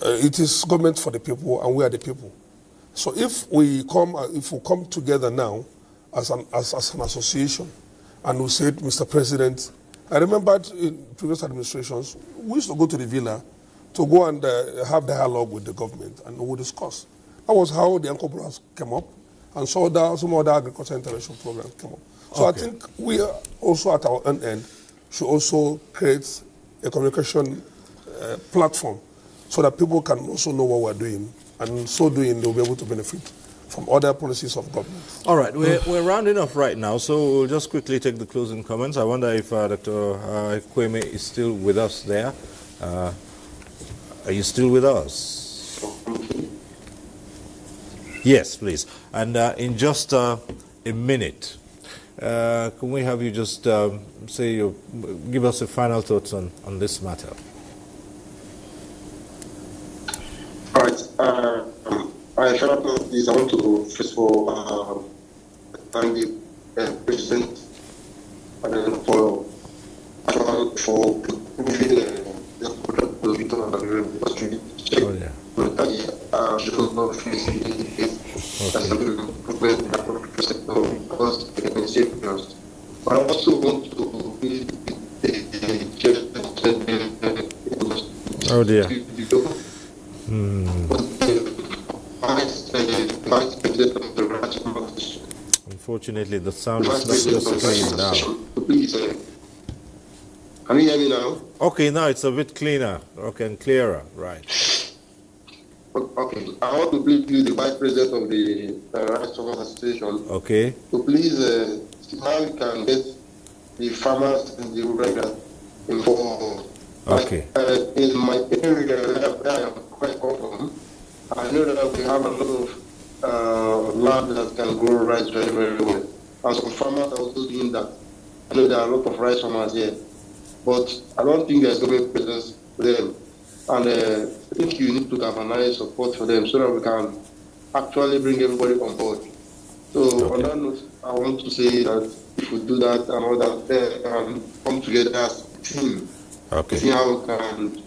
It is government for the people and we are the people. So if we come together now as an association and we said, Mr. President, I remembered in previous administrations, we used to go to the villa to go and have dialogue with the government and we would discuss. That was how the Uncle Brothers came up and so some other agriculture intervention programs came up. So I think we are also at our own end should also create a communication platform so that people can also know what we're doing, and so doing they'll be able to benefit from other policies of government. All right, we're rounding off right now, so we'll just quickly take the closing comments. I wonder if Dr. Kweme is still with us there. Are you still with us? Yes, please. And in just a minute, can we have you just give us a final thoughts on this matter? All right. I want to first of all thank the President for giving the opportunity I also want to be oh dear. Unfortunately, the sound is not just clean now. Please, can you hear me now? Okay, now it's a bit cleaner, and clearer, right? Okay, I want to please you, the Vice President of the Rights Farmers Association. Okay. So please see how we can get the farmers in the rural involved. Okay. In my area where I am quite from, I know that we have a lot of land that can grow rice very, very well. And some farmers are also doing that. I know there are a lot of rice farmers here, but I don't think there's government presence for them. And I think you need to galvanize support for them so that we can actually bring everybody on board. So on that note, I want to say that if we do that and all that, come together as a team, see how we can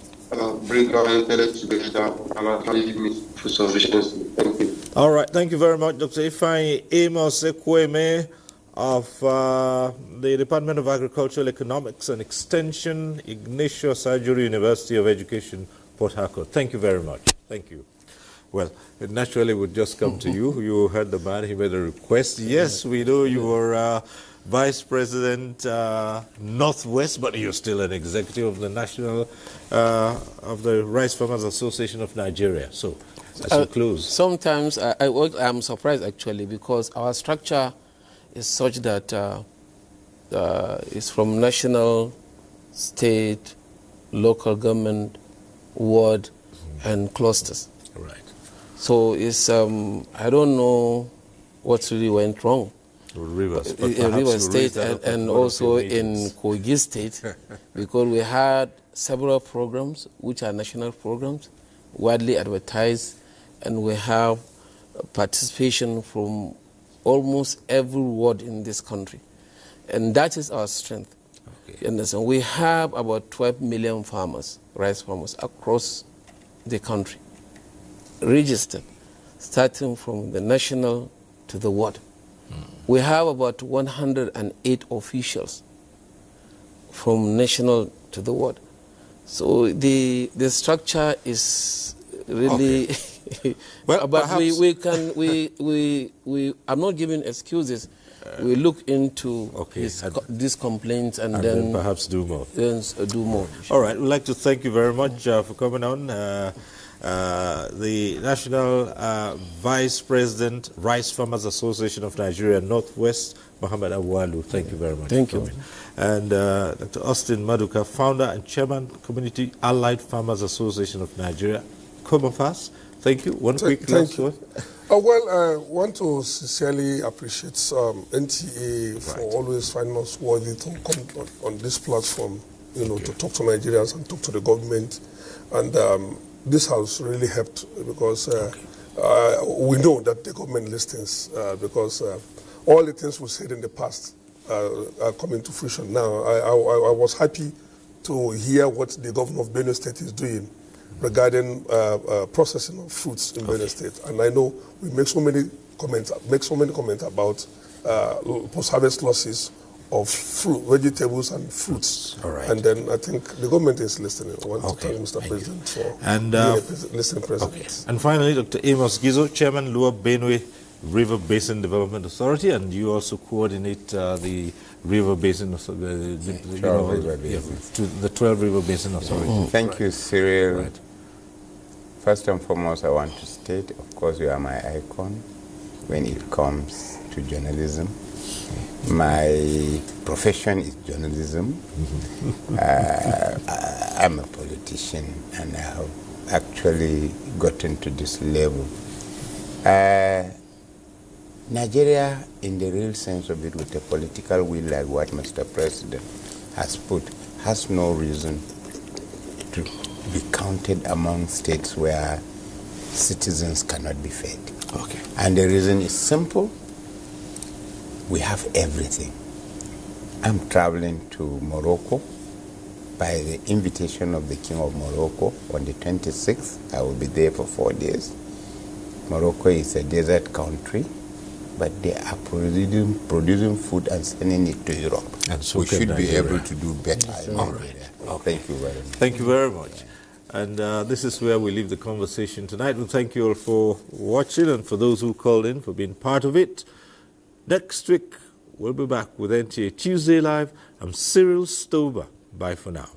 bring our intellect together and actually meet for solutions. Thank you. All right, thank you very much, Dr. Ifeanyi Amos Ekweme of the Department of Agricultural Economics and Extension, Ignatius Ajuri University of Education, Port Harcourt. Thank you very much. Thank you. Well, it naturally would just come to you. You heard the man, he made a request. Yes, we know you were Vice President Northwest, but you're still an executive of the National, of the Rice Farmers Association of Nigeria. So, as you close. Sometimes I'm surprised actually because our structure is such that it's from national, state, local government, ward, and clusters. Right. So it's I don't know what really went wrong. Rivers, in River State and also in Kogi State, because we had several programs which are national programs, widely advertised, and we have participation from almost every ward in this country. And that is our strength. Okay. You understand? We have about 12 million farmers, rice farmers, across the country, registered, starting from the national to the ward. We have about 108 officials from national to the world. So the structure is really, okay. Well, but perhaps we I'm not giving excuses. We look into these complaints and then perhaps do more. Do more. All right, we'd like to thank you very much for coming on. The National Vice President, Rice Farmers Association of Nigeria Northwest, Mohammed Awalu. Thank you very much. Thank you. And Dr. Austin Maduka, founder and chairman, Community Allied Farmers Association of Nigeria, COMAFAS. Thank you. One quick last word. Well, I want to sincerely appreciate NTA for always finding us worthy to come on this platform, to talk to Nigerians and talk to the government. And this has really helped because we know that the government listens because all the things we said in the past are coming to fruition now. I was happy to hear what the governor of Benue State is doing regarding processing of fruits in Benue State, and I know we make so many comments about post-harvest losses of fruit, vegetables and fruits. All right. And then I think the government is listening. I want to thank Mr. President for being a listening president. And finally, Dr. Amos Gizo, Chairman, Lower Benue River Basin Development Authority, and you also coordinate the River Basin, the 12 River Basin Authority. Thank you, Cyril. Right. First and foremost, I want to state, of course, you are my icon when it comes to journalism. My profession is journalism. I'm a politician, and I have actually gotten to this level. Nigeria, in the real sense of it, with a political will like what Mr. President has put, has no reason to be counted among states where citizens cannot be fed. Okay. And the reason is simple. We have everything. I'm traveling to Morocco by the invitation of the King of Morocco on the 26th. I will be there for 4 days. Morocco is a desert country, but they are producing food and sending it to Europe. And so we should be Nigeria. able to do better. All right. Okay. Thank you very much. Thank you very much. And this is where we leave the conversation tonight. We thank you all for watching and for those who called in for being part of it. Next week, we'll be back with NTA Tuesday Live. I'm Cyril Stober. Bye for now.